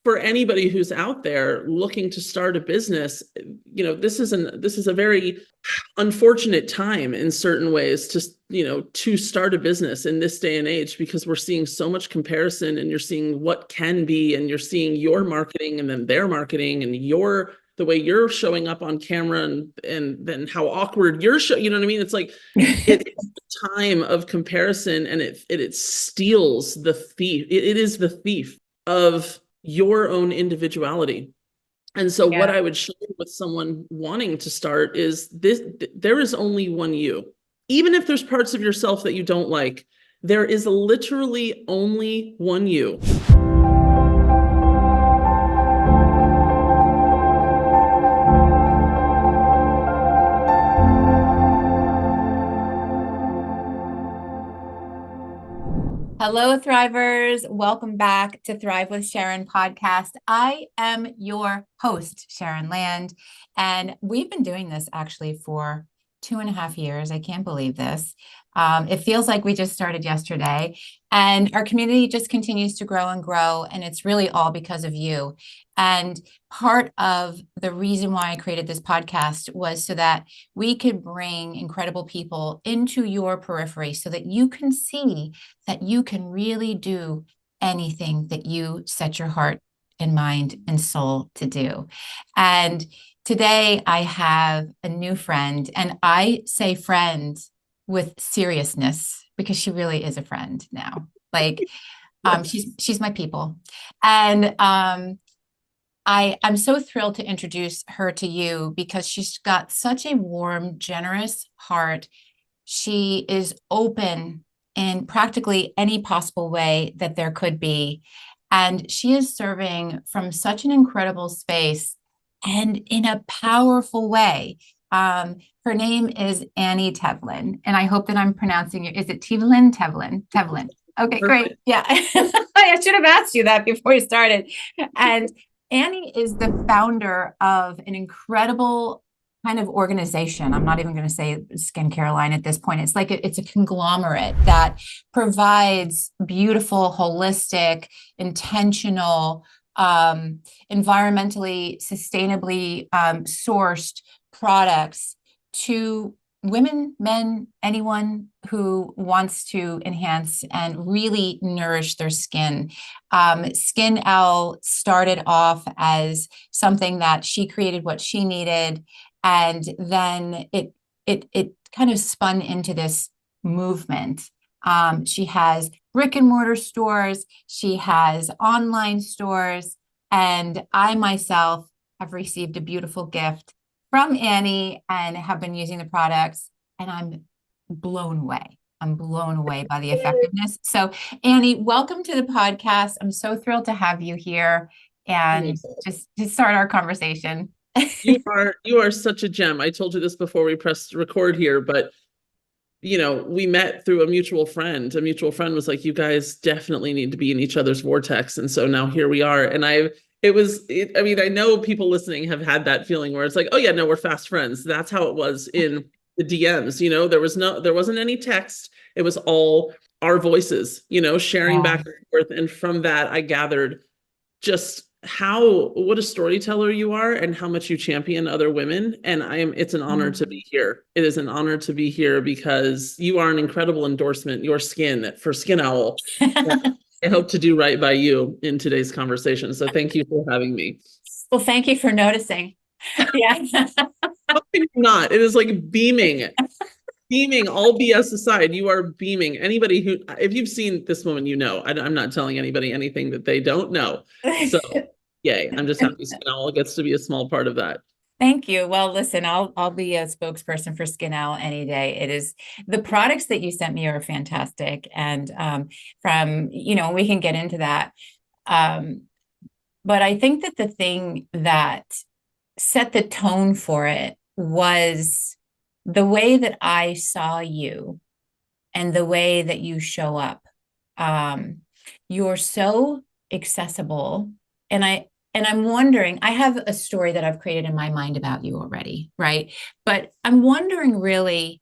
for anybody who's out there looking to start a business, this is a very unfortunate time in certain ways to start a business in this day and age, because we're seeing so much comparison, and you're seeing what can be, and you're seeing your marketing and then their marketing, and the way you're showing up on camera, and then how awkward you know what I mean? It's like it's a time of comparison, and it steals the thief. It is the thief of your own individuality. And so what I would share with someone wanting to start is this: there is only one you. Even if there's parts of yourself that you don't like, there is literally only one you. Hello, Thrivers. Welcome back to Thrive with Sharon podcast. I am your host, Sharon Land, and we've been doing this actually for 2.5 years. I can't believe this. It feels like we just started yesterday, and our community just continues to grow and grow, and it's really all because of you. And part of the reason why I created this podcast was so that we could bring incredible people into your periphery so that you can see that you can really do anything that you set your heart and mind and soul to do. And today I have a new friend, and I say friend with seriousness because she really is a friend now. Like, she's my people. And I'm so thrilled to introduce her to you because she's got such a warm, generous heart. She is open in practically any possible way that there could be. And she is serving from such an incredible space and in a powerful way. Her name is Annie Tevelin, and I hope that I'm pronouncing it. Is it Tevelin? Tevelin. Okay, great. Yeah. I should have asked you that before we started. And Annie is the founder of an incredible kind of organization. I'm not even going to say skincare line at this point. It's like it's a conglomerate that provides beautiful, holistic, intentional, environmentally, sustainably sourced products to women, men, anyone who wants to enhance and really nourish their skin. SkinOwl started off as something that she created what she needed, and then it kind of spun into this movement. She has brick and mortar stores, she has online stores, and I myself have received a beautiful gift from Annie and have been using the products, and I'm blown away. I'm blown away by the effectiveness. So, Annie, welcome to the podcast. I'm so thrilled to have you here and just to start our conversation. You are such a gem. I told you this before we pressed record here, but we met through a mutual friend. A mutual friend was like, you guys definitely need to be in each other's vortex. And so now here we are. And I know people listening have had that feeling where it's like, oh yeah, no, we're fast friends. That's how it was in the DMs. There wasn't any text. It was all our voices, sharing back and forth. And from that, I gathered just what a storyteller you are and how much you champion other women. And it's an honor to be here. It is an honor to be here because you are an incredible endorsement, your skin for SkinOwl. I hope to do right by you in today's conversation. So thank you for having me. Well, thank you for noticing. Yeah. How can you not? It is like beaming. Beaming, all BS aside, you are beaming. Anybody if you've seen this woman, I'm not telling anybody anything that they don't know. So yay, I'm just happy SkinOwl gets to be a small part of that. Thank you. Well, listen, I'll be a spokesperson for SkinOwl any day. It is the products that you sent me are fantastic, and we can get into that. But I think that the thing that set the tone for it was the way that I saw you and the way that you show up. You're so accessible, and I'm wondering, I have a story that I've created in my mind about you already, right? But I'm wondering really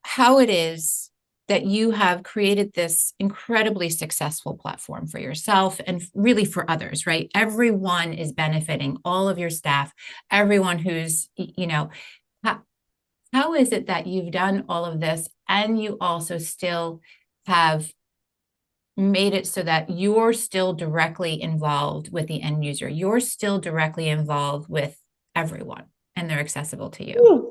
how it is that you have created this incredibly successful platform for yourself and really for others, right? Everyone is benefiting, all of your staff, everyone who's, how is it that you've done all of this and you also still have made it so that you're still directly involved with the end user? You're still directly involved with everyone and they're accessible to you. Ooh.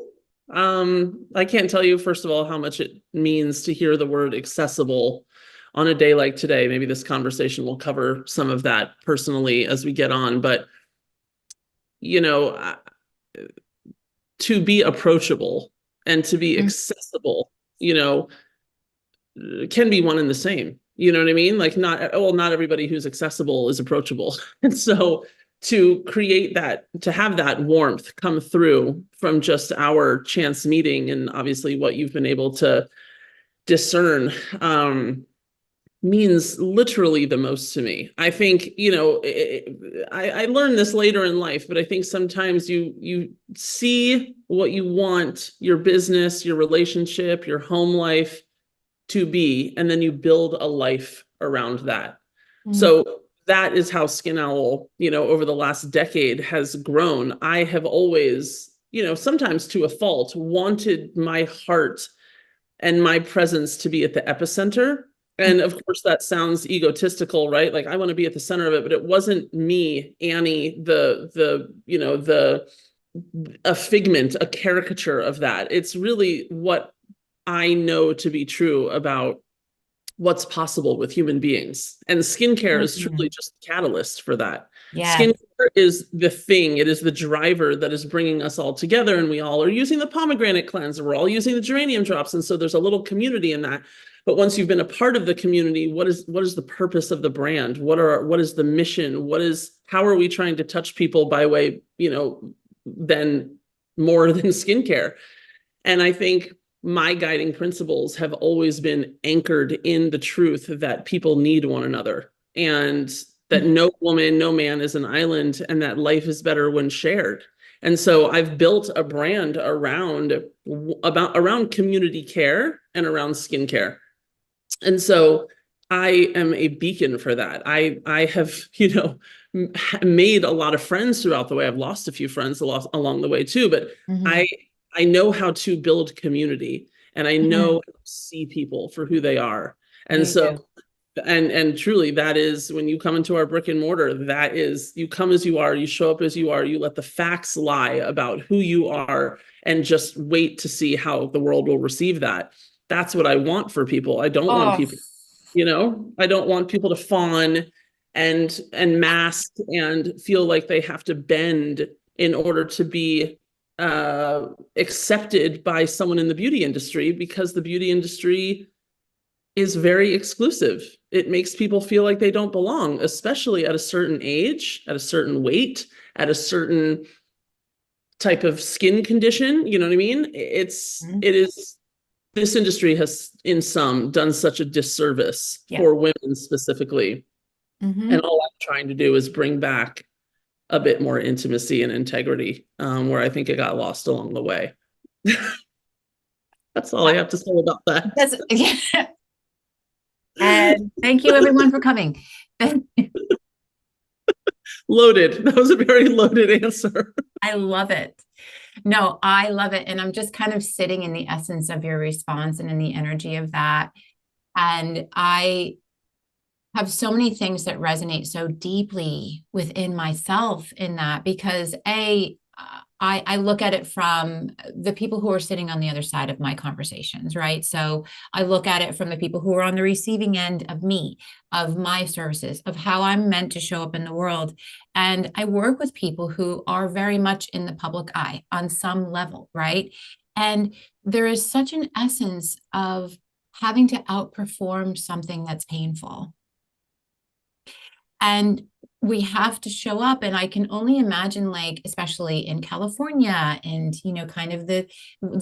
I can't tell you, first of all, how much it means to hear the word accessible on a day like today. Maybe this conversation will cover some of that personally as we get on, but to be approachable and to be accessible, can be one and the same. You know what I mean? Like not everybody who's accessible is approachable. And so to create that, to have that warmth come through from just our chance meeting and obviously what you've been able to discern, means literally the most to me. I think, I learned this later in life, but I think sometimes you see what you want your business, your relationship, your home life to be, and then you build a life around that. So that is how SkinOwl, over the last decade has grown. I have always, sometimes to a fault, wanted my heart and my presence to be at the epicenter. And of course, that sounds egotistical, right? Like I want to be at the center of it, but it wasn't me, Annie, a figment, a caricature of that. It's really what I know to be true about what's possible with human beings. And skincare is truly just a catalyst for that. Yes. Skincare is the thing, it is the driver that is bringing us all together. And we all are using the pomegranate cleanser, we're all using the geranium drops. And so there's a little community in that. But once you've been a part of the community, what is the purpose of the brand? What is the mission? How are we trying to touch people by way, than more than skincare? And I think my guiding principles have always been anchored in the truth that people need one another and that no woman, no man is an island and that life is better when shared. And so I've built a brand around community care and around skincare. And so I am a beacon for that. I have, made a lot of friends throughout the way. I've lost a few friends along the way too, but I know how to build community and I know how to see people for who they are. And and truly that is when you come into our brick and mortar, that is, you come as you are, you show up as you are, you let the facts lie about who you are and just wait to see how the world will receive that. That's what I want for people. I don't want people, I don't want people to fawn and mask and feel like they have to bend in order to be accepted by someone in the beauty industry, because the beauty industry is very exclusive. It makes people feel like they don't belong, especially at a certain age, at a certain weight, at a certain type of skin condition. You know what I mean? This industry has in some done such a disservice for women specifically. And all I'm trying to do is bring back a bit more intimacy and integrity, where I think it got lost along the way. That's all I have to say about that. And thank you everyone for coming. Loaded. That was a very loaded answer. I love it. No, I love it. And I'm just kind of sitting in the essence of your response and in the energy of that. And I have so many things that resonate so deeply within myself in that, because I look at it from the people who are sitting on the other side of my conversations, right? So I look at it from the people who are on the receiving end of me, of my services, of how I'm meant to show up in the world. And I work with people who are very much in the public eye on some level, right? And there is such an essence of having to outperform something that's painful. And we have to show up. And I can only imagine, like, especially in California and, kind of the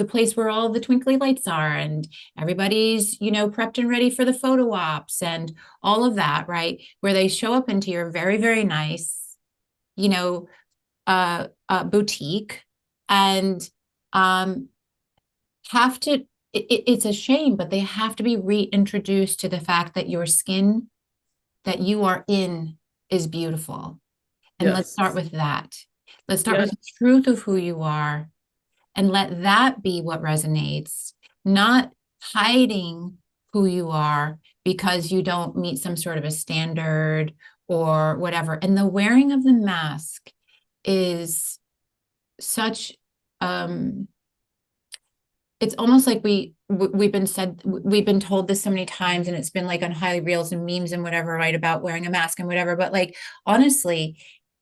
place where all the twinkly lights are and everybody's, prepped and ready for the photo ops and all of that, right? Where they show up into your very, very nice, boutique and have to it's a shame, but they have to be reintroduced to the fact that your skin that you are in is beautiful. And let's Yes. start with that. Let's start with Yes. the truth of who you are and let that be what resonates, not hiding who you are because you don't meet some sort of a standard or whatever. And the wearing of the mask is such it's almost like we've been told this so many times, and it's been like on highlight reels and memes and whatever, right, about wearing a mask and whatever. But like, honestly,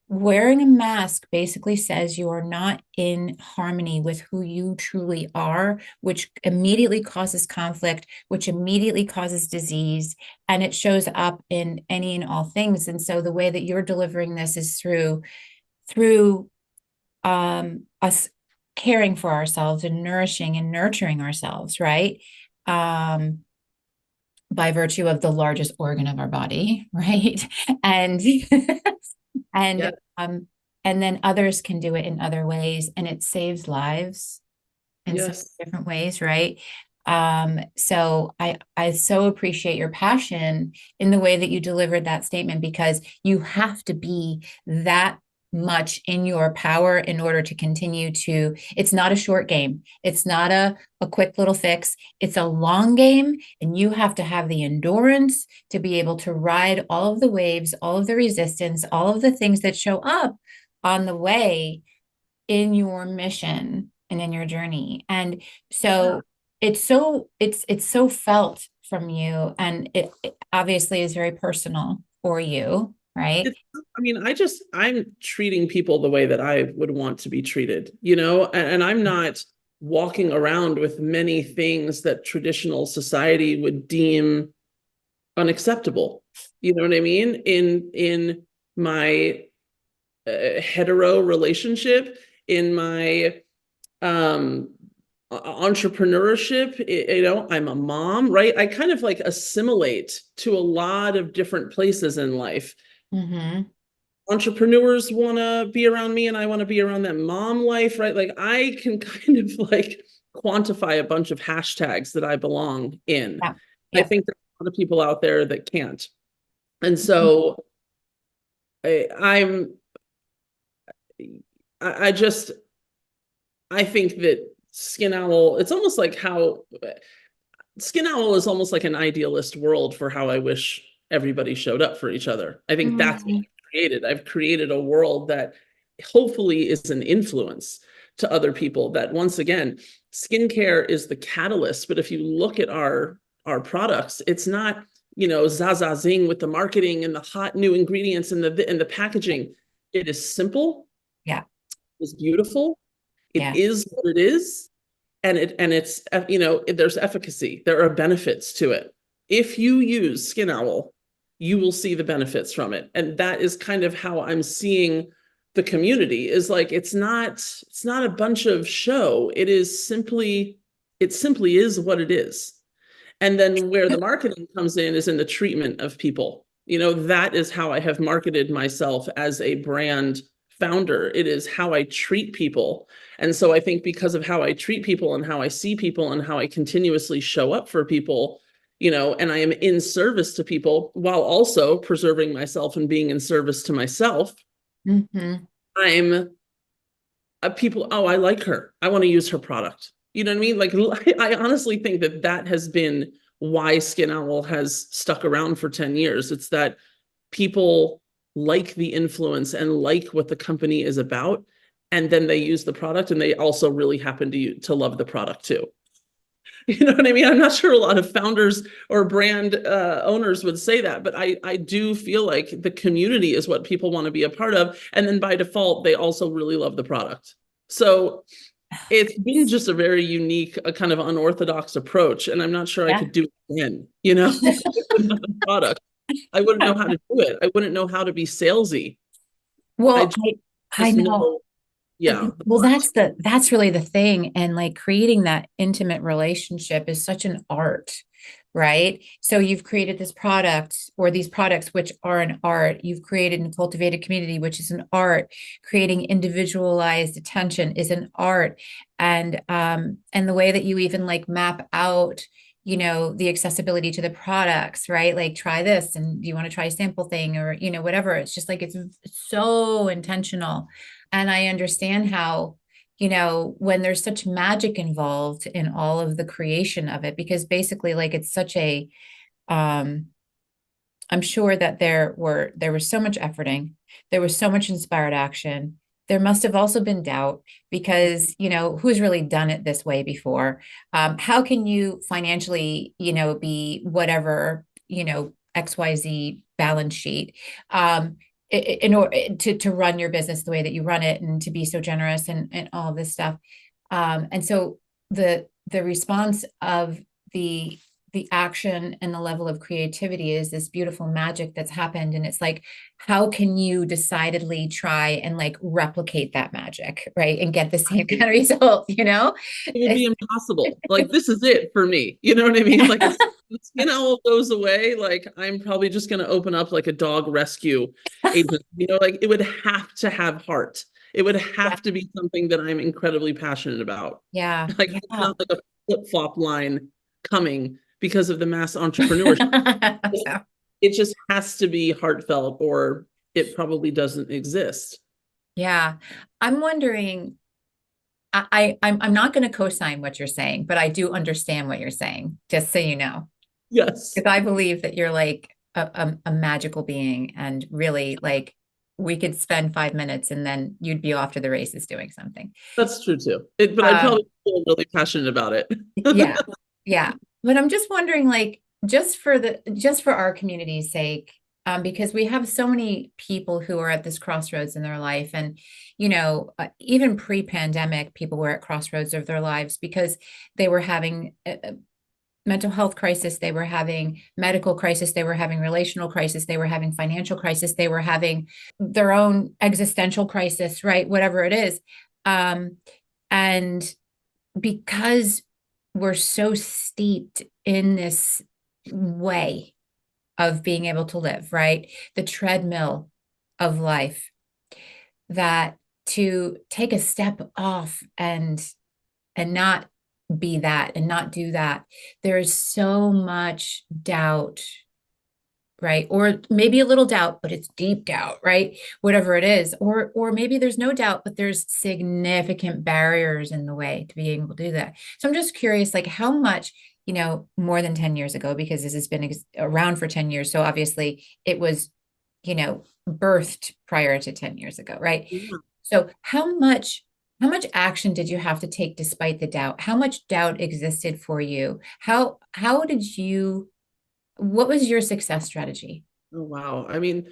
wearing a mask basically says you are not in harmony with who you truly are, which immediately causes conflict, which immediately causes disease, and it shows up in any and all things. And so the way that you're delivering this is through us caring for ourselves and nourishing and nurturing ourselves, right? By virtue of the largest organ of our body, right? And Yeah. and and then others can do it in other ways, and it saves lives in so Yes. many different ways, right? So I so appreciate your passion in the way that you delivered that statement, because you have to be that much in your power in order to continue to, it's not a short game. It's not a quick little fix. It's a long game, and you have to have the endurance to be able to ride all of the waves, all of the resistance, all of the things that show up on the way in your mission and in your journey. And Yeah. so it's so felt from you, and it obviously is very personal for you, right? It's, I mean, I'm treating people the way that I would want to be treated, and I'm not walking around with many things that traditional society would deem unacceptable. You know what I mean? In my hetero relationship, in my um entrepreneurship, I'm a mom, right? I kind of like assimilate to a lot of different places in life. Mm-hmm. Entrepreneurs want to be around me and I want to be around them. Mom life, right? Like I can kind of like quantify a bunch of hashtags that I belong in. Yeah. I Yep. think there's a lot of people out there that can't. And so I'm I just I think that SkinOwl, it's almost like how SkinOwl is almost like an idealist world for how I wish everybody showed up for each other. I think that's what Mm-hmm. I've created. I've created a world that hopefully is an influence to other people. That once again, skincare is the catalyst. But if you look at our products, it's not, zaza zing with the marketing and the hot new ingredients and the packaging. It is simple, Yeah. it's beautiful, it Yeah. is what it is, and it's there's efficacy, there are benefits to it. If you use SkinOwl, you will see the benefits from it, and that is kind of how I'm seeing the community. Is like it's not a bunch of show. It simply is what it is. And then where the marketing comes in is in the treatment of people. That is how I have marketed myself as a brand founder. It is how I treat people. And so I think because of how I treat people and how I see people and how I continuously show up for people, and I am in service to people while also preserving myself and being in service to myself, Mm-hmm. I'm people, oh, I like her, I want to use her product. You know what I mean? Like, I honestly think that that has been why SkinOwl has stuck around for 10 years. It's that people like the influence and like what the company is about, and then they use the product, and they also really happen to love the product too. You know what I mean? I'm not sure a lot of founders or brand owners would say that, but I do feel like the community is what people want to be a part of. And then by default, they also really love the product. So it's been just a very unique, a kind of unorthodox approach. And I'm not sure I Yeah. could do it again, with the product. I wouldn't know how to do it. I wouldn't know how to be salesy. I Well, just, I know. know, yeah. Well, that's really the thing. And like creating that intimate relationship is such an art, right? So you've created this product or these products, which are an art. You've created and cultivated community, which is an art. Creating individualized attention is an art. And the way that you even like map out, the accessibility to the products, right? Like try this and you want to try a sample thing or, whatever. It's just like, it's so intentional. And I understand how, when there's such magic involved in all of the creation of it, because basically like it's such a, I'm sure that there was so much efforting, there was so much inspired action. There must have also been doubt because, who's really done it this way before? How can you financially, be whatever, XYZ balance sheet, in order to run your business the way that you run it and to be so generous and all of this stuff. And so the response of the action and the level of creativity is this beautiful magic that's happened. And it's like, how can you decidedly try and like replicate that magic, right? And get the same kind of result, It would be impossible. Like, this is it for me. You know what I mean? Like, if SkinOwl goes away, like, I'm probably just going to open up like a dog rescue agent. Like, it would have to have heart. It would have to be something that I'm incredibly passionate about. Yeah. Like, it's not like a flip-flop line coming because of the mass entrepreneurship. Yeah. It just has to be heartfelt, or it probably doesn't exist. Yeah. I'm wondering, I'm not going to co-sign what you're saying, but I do understand what you're saying, just so you know. Yes, Because I believe that you're like a magical being and really like we could spend 5 minutes and then you'd be off to the races doing something. that's true too. But I'd Um, probably feel really passionate about it. yeah, yeah. But I'm just wondering, like, just for our community's sake, because we have so many people who are at this crossroads in their life, and even pre-pandemic, people were at crossroads of their lives because they were having a mental health crisis, they were having medical crisis, they were having relational crisis, they were having financial crisis, they were having their own existential crisis, right? Whatever it is. And because we're so steeped in this way of being able to live, right? The treadmill of life, that to take a step off and not be that and not do that, there's so much doubt, right? Or maybe a little doubt, but it's deep doubt, right? Whatever it is. Or maybe there's no doubt, but there's significant barriers in the way to being able to do that. So I'm just curious, like how much, more than 10 years ago, because this has been around for 10 years. So obviously it was, birthed prior to 10 years ago, right? Yeah. So how much action did you have to take despite the doubt? How much doubt existed for you? How did you, what was your success strategy? Oh, wow. I mean,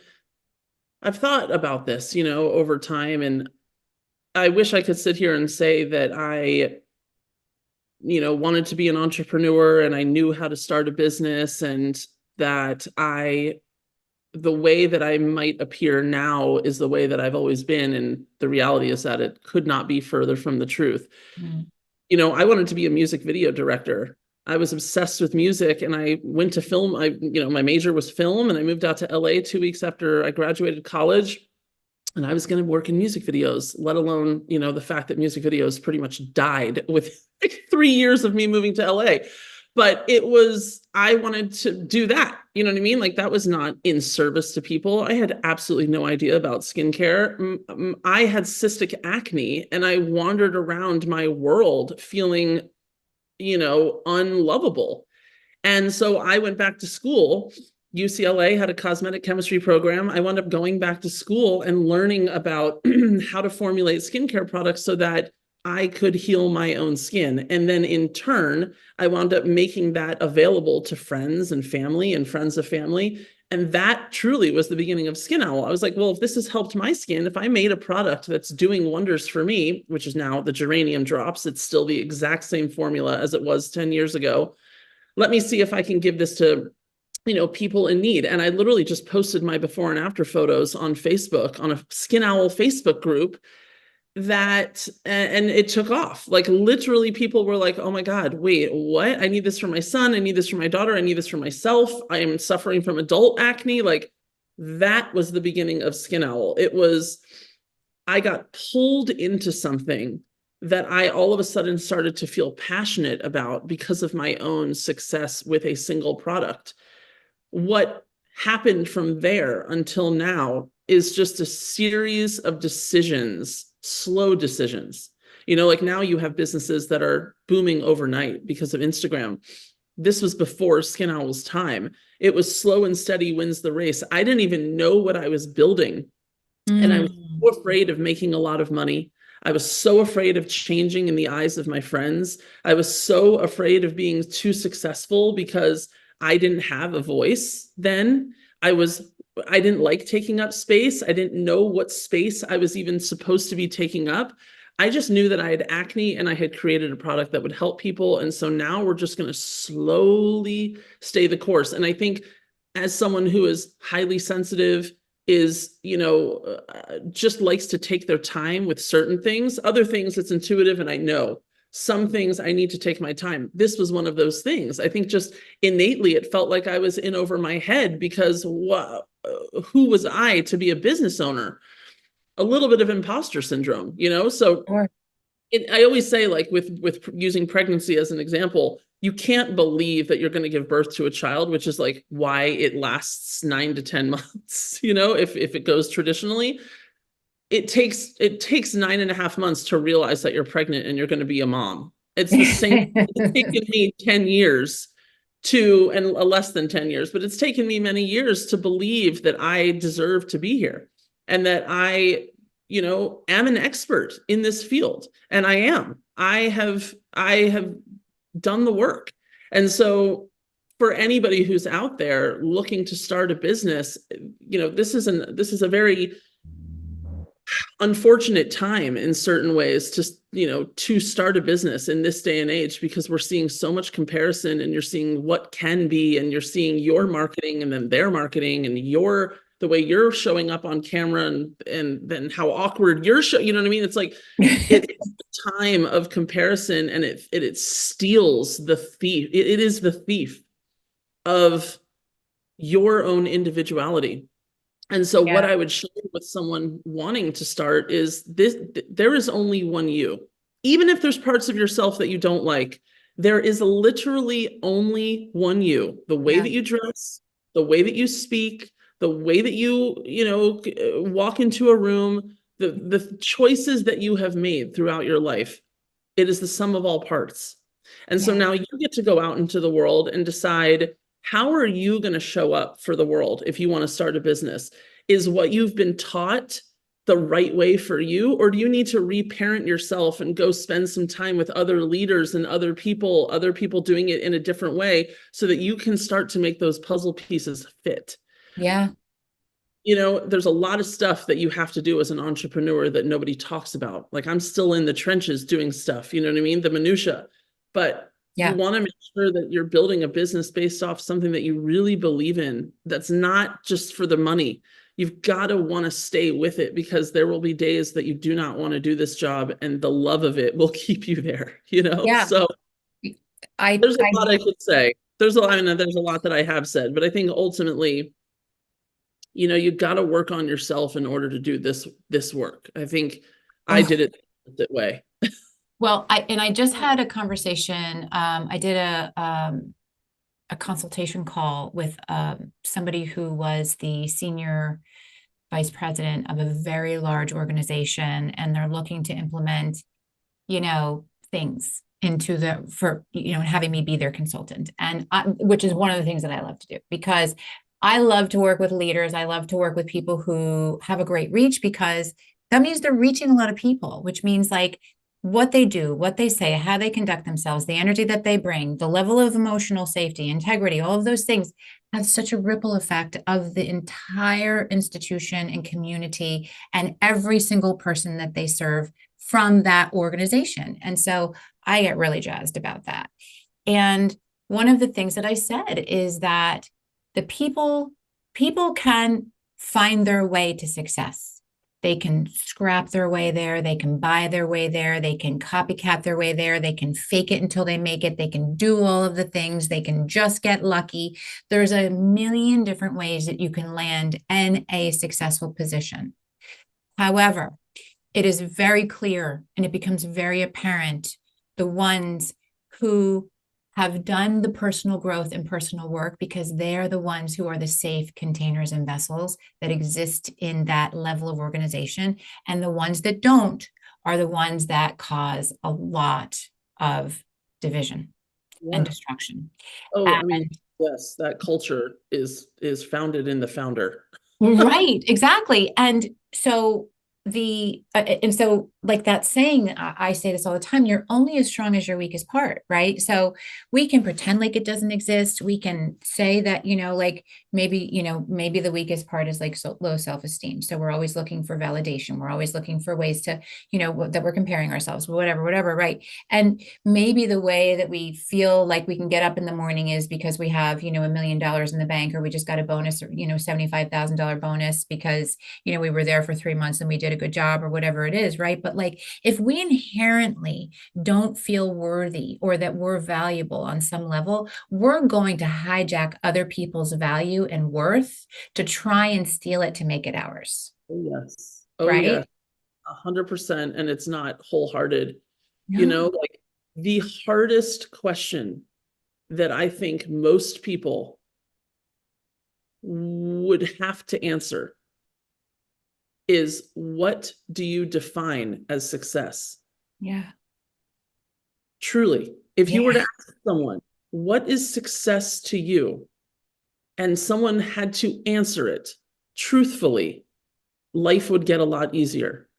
I've thought about this, over time, and I wish I could sit here and say that I, wanted to be an entrepreneur and I knew how to start a business, and that the way that I might appear now is the way that I've always been. And the reality is that it could not be further from the truth. Mm. I wanted to be a music video director. I was obsessed with music and I went to film. My major was film, and I moved out to LA 2 weeks after I graduated college. And I was going to work in music videos, let alone, the fact that music videos pretty much died with like 3 years of me moving to LA. But I wanted to do that. You know what I mean? Like, that was not in service to people. I had absolutely no idea about skincare. I had cystic acne and I wandered around my world feeling, unlovable. And so I went back to school. UCLA had a cosmetic chemistry program. I wound up going back to school and learning about how to formulate skincare products so that I could heal my own skin. And then in turn, I wound up making that available to friends and family and friends of family. And that truly was the beginning of SkinOwl. I was like, well, if this has helped my skin, if I made a product that's doing wonders for me, which is now the geranium drops, it's still the exact same formula as it was 10 years ago. Let me see if I can give this to people in need. And I literally just posted my before and after photos on Facebook, on a SkinOwl Facebook group. and it took off. Like literally people were like, oh my God, wait, what? I need this for my son. I need this for my daughter. I need this for myself. I am suffering from adult acne. Like that was the beginning of SkinOwl. I got pulled into something that I all of a sudden started to feel passionate about because of my own success with a single product. What happened from there until now is just a series of decisions, slow decisions. Like now you have businesses that are booming overnight because of Instagram. This was before SkinOwl's time. It was slow and steady wins the race. I didn't even know what I was building. And I was so afraid of making a lot of money. I was so afraid of changing in the eyes of my friends. I was so afraid of being too successful because I didn't have a voice then. I didn't like taking up space. I didn't know what space I was even supposed to be taking up. I just knew that I had acne and I had created a product that would help people. And so now we're just going to slowly stay the course. And I think as someone who is highly sensitive, just likes to take their time with certain things, other things it's intuitive. And I know some things I need to take my time. This was one of those things. I think just innately, it felt like I was in over my head because who was I to be a business owner? A little bit of imposter syndrome, So Sure. I always say, like with using pregnancy as an example, you can't believe that you're going to give birth to a child, which is like why it lasts 9 to 10 months, if it goes traditionally. It takes 9.5 months to realize that you're pregnant and you're going to be a mom. It's the same. It's taken me 10 years and less than 10 years, but it's taken me many years to believe that I deserve to be here and that I am an expert in this field. And I am. I have done the work. And so for anybody who's out there looking to start a business, this is a very unfortunate time in certain ways to start a business in this day and age, because we're seeing so much comparison and you're seeing what can be, and you're seeing your marketing and then their marketing and the way you're showing up on camera and then how awkward you're you know what I mean? It's like it's a time of comparison, and it steals the thief. It is the thief of your own individuality. And so what I would share with someone wanting to start is this: there is only one you. Even if there's parts of yourself that you don't like, there is literally only one you. The way that you dress, the way that you speak, the way that you walk into a room, the choices that you have made throughout your life, it is the sum of all parts. And so now you get to go out into the world and decide, how are you going to show up for the world if you want to start a business? Is what you've been taught the right way for you? Or do you need to reparent yourself and go spend some time with other leaders and other people doing it in a different way so that you can start to make those puzzle pieces fit? Yeah. There's a lot of stuff that you have to do as an entrepreneur that nobody talks about. Like I'm still in the trenches doing stuff, you know what I mean? The minutia. But you want to make sure that you're building a business based off something that you really believe in. That's not just for the money. You've got to want to stay with it, because there will be days that you do not want to do this job, and the love of it will keep you there, So there's a lot I could say. There's a lot that I have said, but I think ultimately, you've got to work on yourself in order to do this work. I think I did it that way. Well, I just had a conversation. I did a consultation call with somebody who was the senior vice president of a very large organization, and they're looking to implement, things having me be their consultant, and which is one of the things that I love to do, because I love to work with leaders. I love to work with people who have a great reach, because that means they're reaching a lot of people, which means like what they do, what they say, how they conduct themselves, the energy that they bring, the level of emotional safety, integrity, all of those things have such a ripple effect of the entire institution and community and every single person that they serve from that organization. And so I get really jazzed about that. And one of the things that I said is that the people can find their way to success. They can scrap their way there. They can buy their way there. They can copycat their way there. They can fake it until they make it. They can do all of the things. They can just get lucky. There's a million different ways that you can land in a successful position. However, it is very clear and it becomes very apparent the ones who have done the personal growth and personal work, because they're the ones who are the safe containers and vessels that exist in that level of organization. And the ones that don't are the ones that cause a lot of division and destruction. Oh, I mean, yes, that culture is founded in the founder. Right, exactly. And so like that saying, I say this all the time, you're only as strong as your weakest part, right? So we can pretend like it doesn't exist. We can say that, like maybe the weakest part is like low self-esteem. So we're always looking for validation. We're always looking for ways to, that we're comparing ourselves, whatever, right? And maybe the way that we feel like we can get up in the morning is because we have, $1 million in the bank, or we just got a bonus, or, $75,000 bonus because, we were there for 3 months and we did a good job, or whatever it is, right? But like, if we inherently don't feel worthy or that we're valuable on some level, we're going to hijack other people's value and worth to try and steal it to make it ours. Oh, yes. Oh, right? yeah. 100%. And it's not wholehearted. No. Like the hardest question that I think most people would have to answer is, what do you define as success? Yeah. Truly, if you were to ask someone, what is success to you? And someone had to answer it truthfully, life would get a lot easier.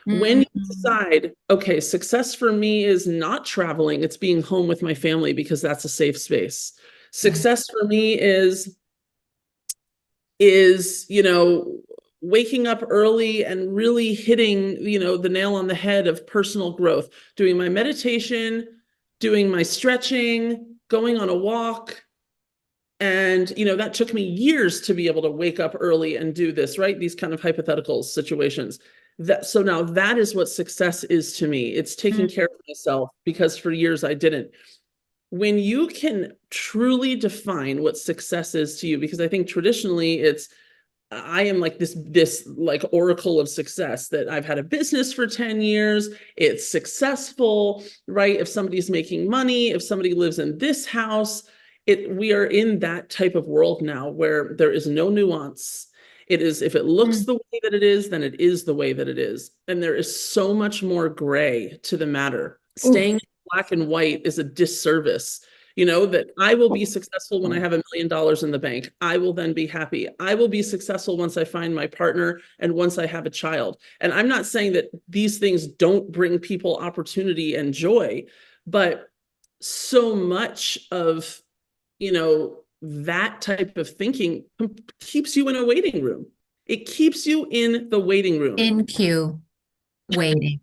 When you decide, okay, success for me is not traveling, it's being home with my family because that's a safe space. Success for me is waking up early and really hitting, the nail on the head of personal growth, doing my meditation, doing my stretching, going on a walk. And, that took me years to be able to wake up early and do this, right? These kind of hypothetical situations. So now that is what success is to me. It's taking care of myself, because for years I didn't. When you can truly define what success is to you, because I think traditionally I am like this like oracle of success, that I've had a business for 10 years. It's successful, right? If somebody's making money, if somebody lives in this house, we are in that type of world now where there is no nuance. It is, if it looks the way that it is, then it is the way that it is. And there is so much more gray to the matter. Staying black and white is a disservice. That I will be successful when I have $1 million in the bank. I will then be happy. I will be successful once I find my partner and once I have a child. And I'm not saying that these things don't bring people opportunity and joy, but so much of, that type of thinking keeps you in a waiting room. It keeps you in the waiting room. In queue, waiting.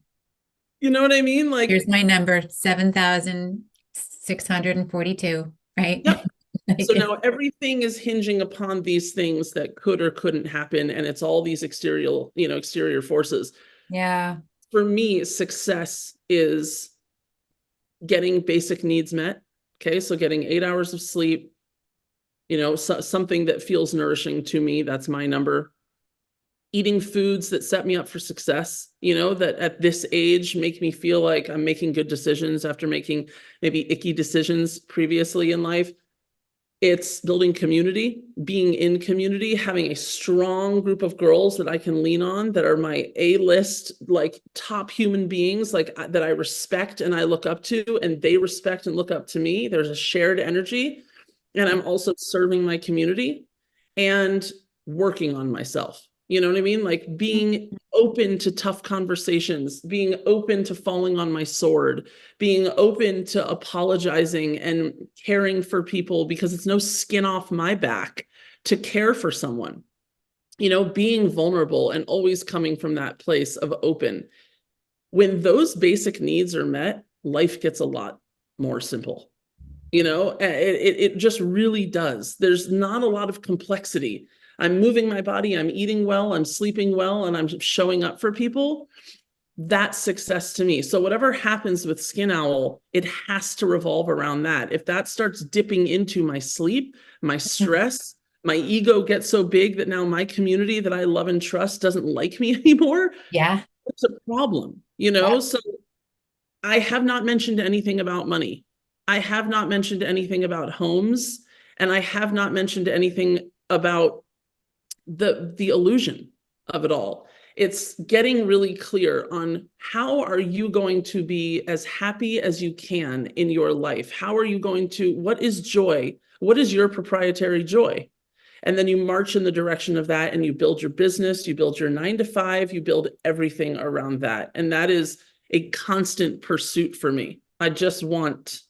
You know what I mean? Like, here's my number, 7,642, right? Yep. So now everything is hinging upon these things that could or couldn't happen. And it's all these exterior forces. Yeah. For me, success is getting basic needs met. Okay. So getting 8 hours of sleep, something that feels nourishing to me. That's my number. Eating foods that set me up for success, that at this age make me feel like I'm making good decisions after making maybe icky decisions previously in life. It's building community, being in community, having a strong group of girls that I can lean on, that are my A-list, like top human beings, like that I respect and I look up to, and they respect and look up to me. There's a shared energy. And I'm also serving my community and working on myself. You know what I mean? Like being open to tough conversations, being open to falling on my sword, being open to apologizing and caring for people, because it's no skin off my back to care for someone. Being vulnerable and always coming from that place of open. When those basic needs are met, life gets a lot more simple. It just really does. There's not a lot of complexity. I'm moving my body, I'm eating well, I'm sleeping well, and I'm showing up for people, that's success to me. So whatever happens with SkinOwl, it has to revolve around that. If that starts dipping into my sleep, my stress, my ego gets so big that now my community that I love and trust doesn't like me anymore, Yeah. it's a problem, you know? So I have not mentioned anything about money. I have not mentioned anything about homes, and I have not mentioned anything about the illusion of it all. It's getting really clear on how are you going to be as happy as you can in your life? How are you going to, what is joy? What is your proprietary joy? And then you march in the direction of that and you build your business, you build your 9 to 5, you build everything around that. And that is a constant pursuit for me. I don't want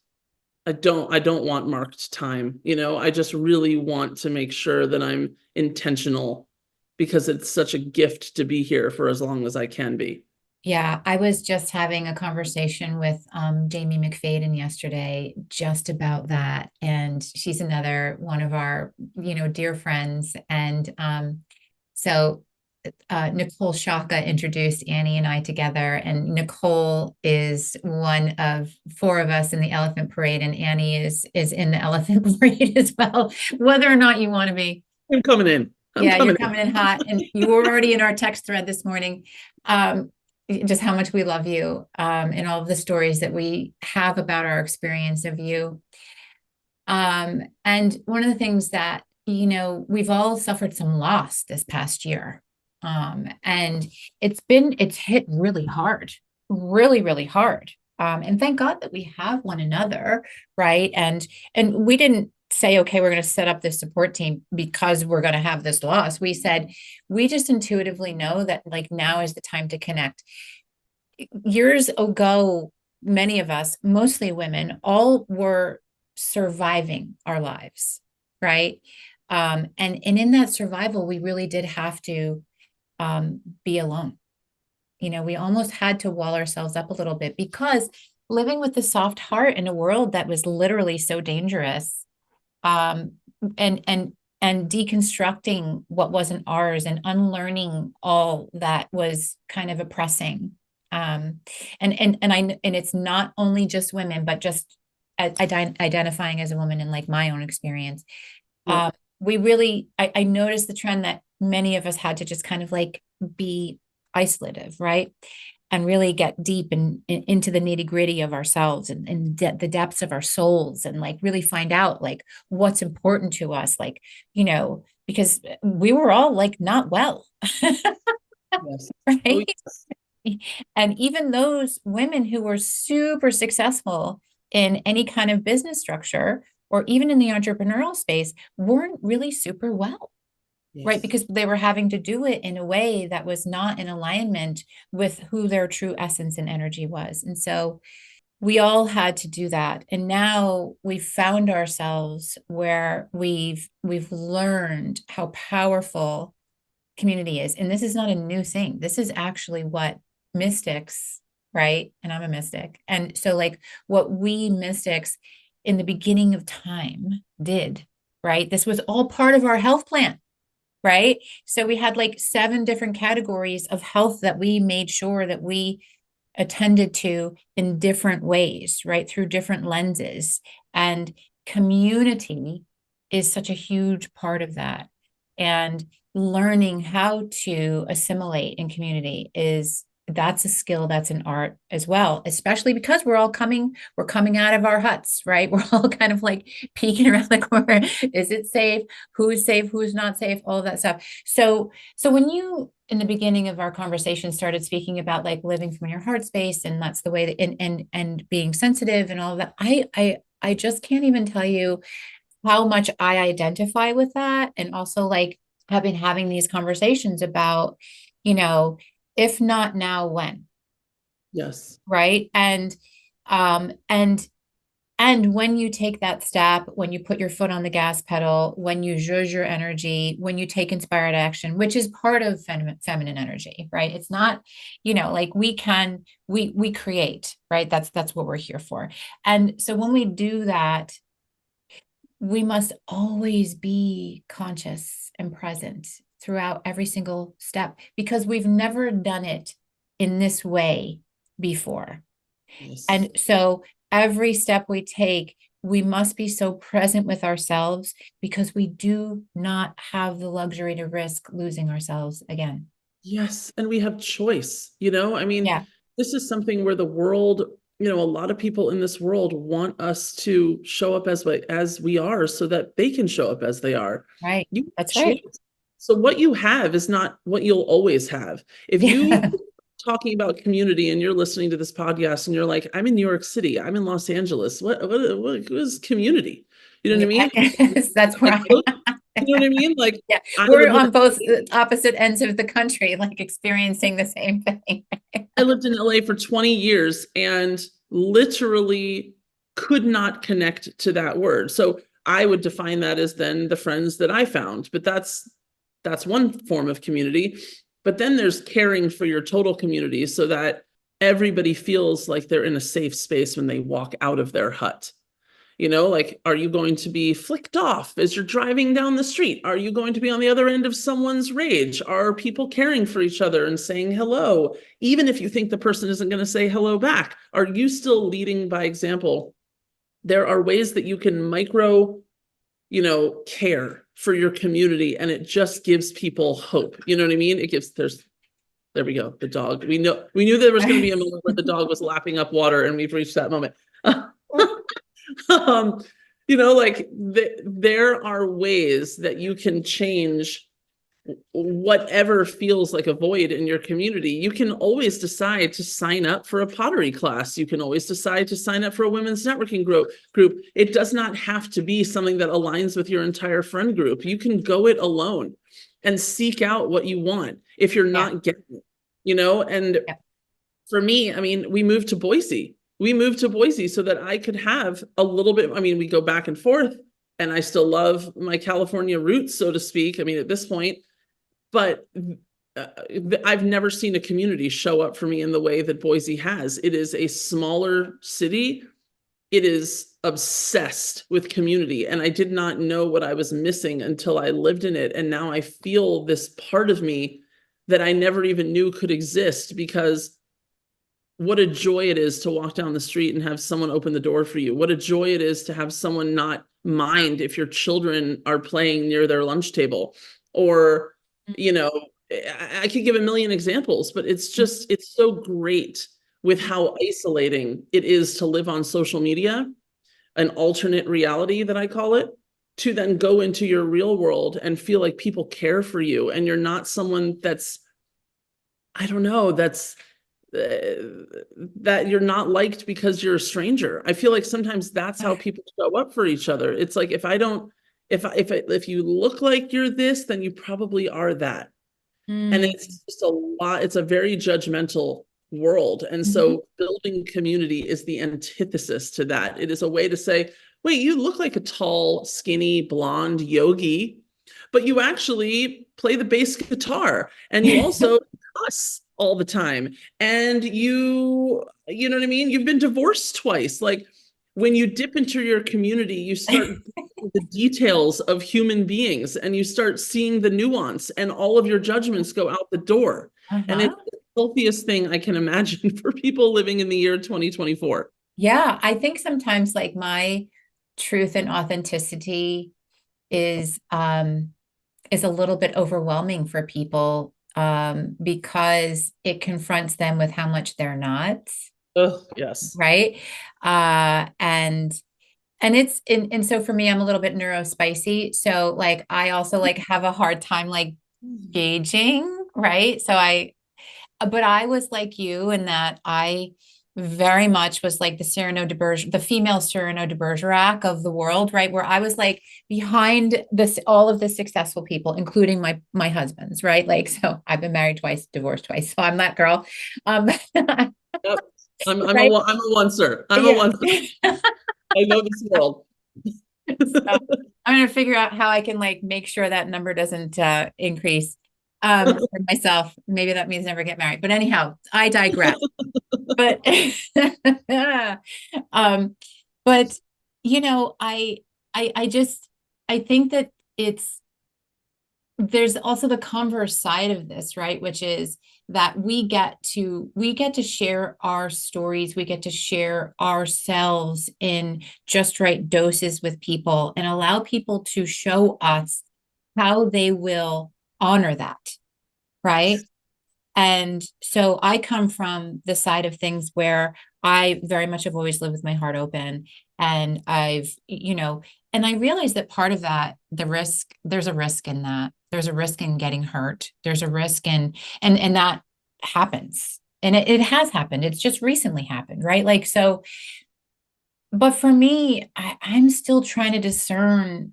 marked time. I just really want to make sure that I'm intentional because it's such a gift to be here for as long as I can be. Yeah, I was just having a conversation with Jamie McFadden yesterday just about that. And she's another one of our, dear friends. And so Nicole Shaka introduced Annie and I together. And Nicole is one of 4 of us in the Elephant Parade, and Annie is in the Elephant Parade as well, whether or not you want to be. I'm coming in. I'm Yeah, you're coming in. coming in hot, and you were already in our text thread this morning. Um, just how much we love you, and all of the stories that we have about our experience of you. And one of the things that, we've all suffered some loss this past year. And it's hit really hard, really, really hard. And thank God that we have one another, right? And we didn't say, okay, we're going to set up this support team because we're going to have this loss. We said, we just intuitively know that like now is the time to connect. Years ago, many of us, mostly women, all were surviving our lives, right? And in that survival, we really did have to be alone. We almost had to wall ourselves up a little bit because living with the soft heart in a world that was literally so dangerous, um, and deconstructing what wasn't ours and unlearning all that was kind of oppressing. And it's not only just women, but just identifying as a woman in like my own experience. Yeah. I noticed the trend that many of us had to just kind of like be isolative, right? And really get deep into the nitty gritty of ourselves and the depths of our souls, and like really find out like what's important to us, like, because we were all like not well, Yes. Oh, right? yes. And even those women who were super successful in any kind of business structure or even in the entrepreneurial space weren't really super well, right? Yes. Because they were having to do it in a way that was not in alignment with who their true essence and energy was. And so we all had to do that. And now we've found ourselves where we've learned how powerful community is. And this is not a new thing. This is actually what mystics, right? And I'm a mystic. And so like what we mystics in the beginning of time did, right? This was all part of our health plan, right? So we had like 7 different categories of health that we made sure that we attended to in different ways, right? Through different lenses. And community is such a huge part of that. And learning how to assimilate in community that's a skill, that's an art as well, especially because we're coming out of our huts, right? We're all kind of like peeking around the corner. Is it safe, who's not safe, all of that stuff. So when you in the beginning of our conversation started speaking about like living from your heart space, and that's the way that, and being sensitive and all of that, I just can't even tell you how much I identify with that. And also like have been having these conversations about, you know, if not now, when? Yes. Right. Um, and and when you take that step, when you put your foot on the gas pedal, when you zhuzh your energy, when you take inspired action, which is part of feminine energy, right? It's not, like we create, right? That's what we're here for. And so when we do that, we must always be conscious and present throughout every single step because we've never done it in this way before. Yes. And so every step we take, we must be so present with ourselves because we do not have the luxury to risk losing ourselves again. Yes. And we have choice, you know, I mean, Yeah, this is something where the world, you know, a lot of people in this world want us to show up as we are so that they can show up as they are. right. You have That's right. choice. So what you have is not what you'll always have. If you Yeah. talking about community and you're listening to this podcast and you're like, I'm in New York City, I'm in Los Angeles. What is community? You know what I mean? Yes, that's Like, right. you know what I mean? Like Yeah, I we're lived in on both opposite ends of the country, like experiencing the same thing. I lived in LA for 20 years and literally could not connect to that word. So I would define that as then the friends that I found, but that's one form of community. But then there's caring for your total community so that everybody feels like they're in a safe space when they walk out of their hut. You know, like, are you going to be flicked off as you're driving down the street? Are you going to be on the other end of someone's rage? Are people caring for each other and saying hello, even if you think the person isn't going to say hello back? Are you still leading by example? There are ways that you can micro, you know, care for your community, and it just gives people hope. You know what I mean? It gives, there we go, the dog. We knew there was going to be a moment where the dog was lapping up water, and we've reached that moment. um, you know, like there are ways that you can change whatever feels like a void in your community. You can always decide to sign up for a pottery class. You can always decide to sign up for a women's networking group. It does not have to be something that aligns with your entire friend group. You can go it alone and seek out what you want if you're Yeah, not getting it, you know? And yeah. for me, I mean, we moved to Boise. We moved to Boise so that I could have a little bit. I mean, we go back and forth, and I still love my California roots, so to speak. I mean, at this point, but uh, I've never seen a community show up for me in the way that Boise has. It is a smaller city. It is obsessed with community. And I did not know what I was missing until I lived in it. And now I feel this part of me that I never even knew could exist, because what a joy it is to walk down the street and have someone open the door for you. What a joy it is to have someone not mind if your children are playing near their lunch table. Or, you know, I could give a million examples, but it's so great with how isolating it is to live on social media, an alternate reality that I call it, to then go into your real world and feel like people care for you and you're not someone that's, I don't know, that you're not liked because you're a stranger. I feel like sometimes that's how people show up for each other. It's like, if I don't, if you look like you're this, then you probably are that. And Mm. it's just a lot, it's a very judgmental world. And Mhm. so building community is the antithesis to that. It is a way to say, wait, you look like a tall, skinny, blonde yogi, but you actually play the bass guitar and you also cuss all the time. And you know what I mean? You've been divorced twice. Like, when you dip into your community, you start the details of human beings and you start seeing the nuance, and all of your judgments go out the door. And Uh-huh. it's the healthiest thing I can imagine for people living in the year 2024. Yeah, I think sometimes like my truth and authenticity is a little bit overwhelming for people because it confronts them with how much they're not, Oh, yes. right? And it's and so for me, I'm a little bit neurospicy. So like I also like have a hard time like gauging, right? But I was like you in that I very much was like the female Cyrano de Bergerac of the world, right? Where I was like behind this, all of the successful people, including my husband's, right? Like, so I've been married twice, divorced twice. So I'm that girl. Um, Yep. right? I'm a oncer. I'm a Yeah. oncer. I know this world. So I'm gonna figure out how I can like make sure that number doesn't increase for myself. Maybe that means never get married. But anyhow, I digress. But um, but you know, I think that there's also the converse side of this, right? Which is that we get to share our stories, we get to share ourselves in just right doses with people and allow people to show us how they will honor that, right? And so I come from the side of things where I very much have always lived with my heart open. And and I realize that part of that, there's a risk in that. There's a risk in getting hurt. There's a risk in, and that happens. And it has happened. It's just recently happened, right? Like, so, but for me, I'm still trying to discern.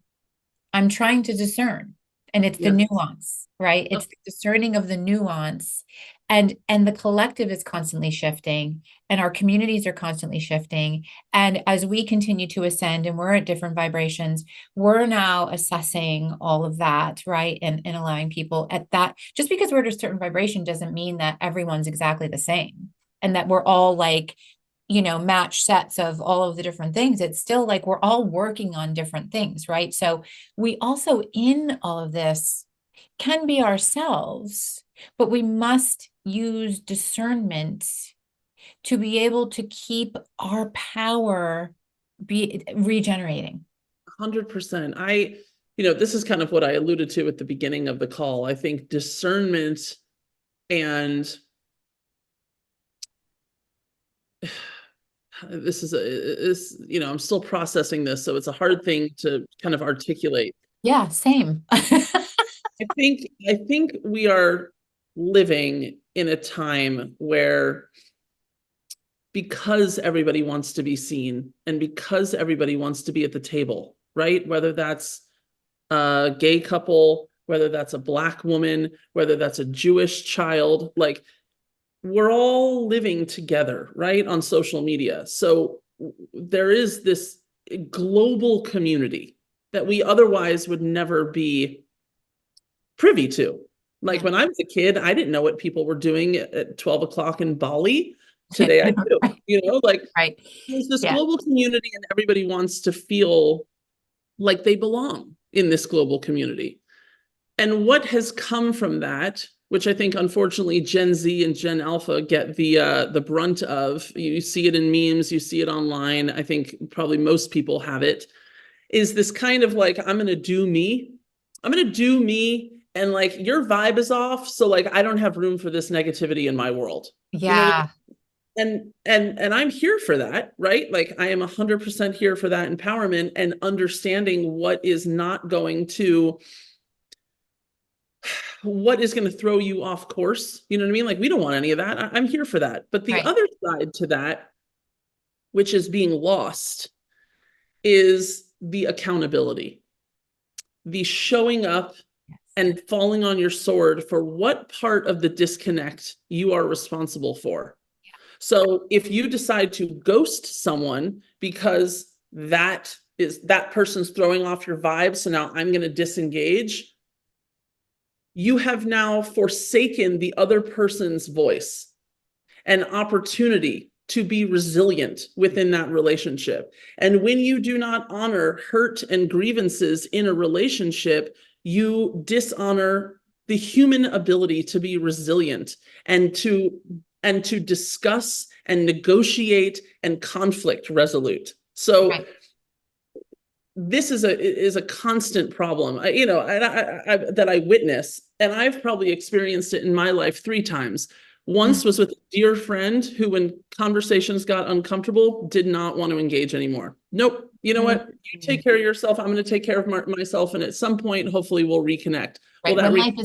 I'm trying to discern, and it's the Yeah. nuance, right? It's the discerning of the nuance, and the collective is constantly shifting, and our communities are constantly shifting. And as we continue to ascend and we're at different vibrations, we're now assessing all of that, right? And allowing people at that, just because we're at a certain vibration doesn't mean that everyone's exactly the same and that we're all like, match sets of all of the different things. It's still like we're all working on different things, right? So we also, in all of this, can be ourselves, but we must use discernment to be able to keep our power be regenerating. 100%. This is kind of what I alluded to at the beginning of the call. I think discernment and I'm still processing this, so it's a hard thing to kind of articulate. Yeah, same. I think we are living in a time where, because everybody wants to be seen and because everybody wants to be at the table, right? Whether that's a gay couple, whether that's a Black woman, whether that's a Jewish child, like, we're all living together, right, on social media. So there is this global community that we otherwise would never be privy to. Like, Yeah. when I was a kid, I didn't know what people were doing at 12 o'clock in Bali. Today I do, like, Right. there's this Yeah. global community and everybody wants to feel like they belong in this global community. And what has come from that, which I think unfortunately Gen Z and Gen Alpha get the brunt of, you see it in memes, you see it online, I think probably most people have it, is this kind of like, I'm gonna do me. I'm gonna do me, and like, your vibe is off, so like, I don't have room for this negativity in my world. Yeah. And I'm here for that, right? Like, I am 100% here for that empowerment and understanding what is going to throw you off course. You know what I mean? Like, we don't want any of that. I'm here for that. But the Right. other side to that, which is being lost, is the accountability, the showing up Yes. and falling on your sword for what part of the disconnect you are responsible for. So if you decide to ghost someone because that person's throwing off your vibe, so now I'm going to disengage, you have now forsaken the other person's voice and opportunity to be resilient within that relationship. And when you do not honor hurt and grievances in a relationship, you dishonor the human ability to be resilient and to discuss and negotiate and conflict resolute. So Right. this is a constant problem, that I witness, and I've probably experienced it in my life 3 times. Once was with a dear friend who, when conversations got uncomfortable, did not want to engage anymore. Nope. You know what? You take care of yourself. I'm going to take care of myself, and at some point, hopefully, we'll reconnect. Right. When life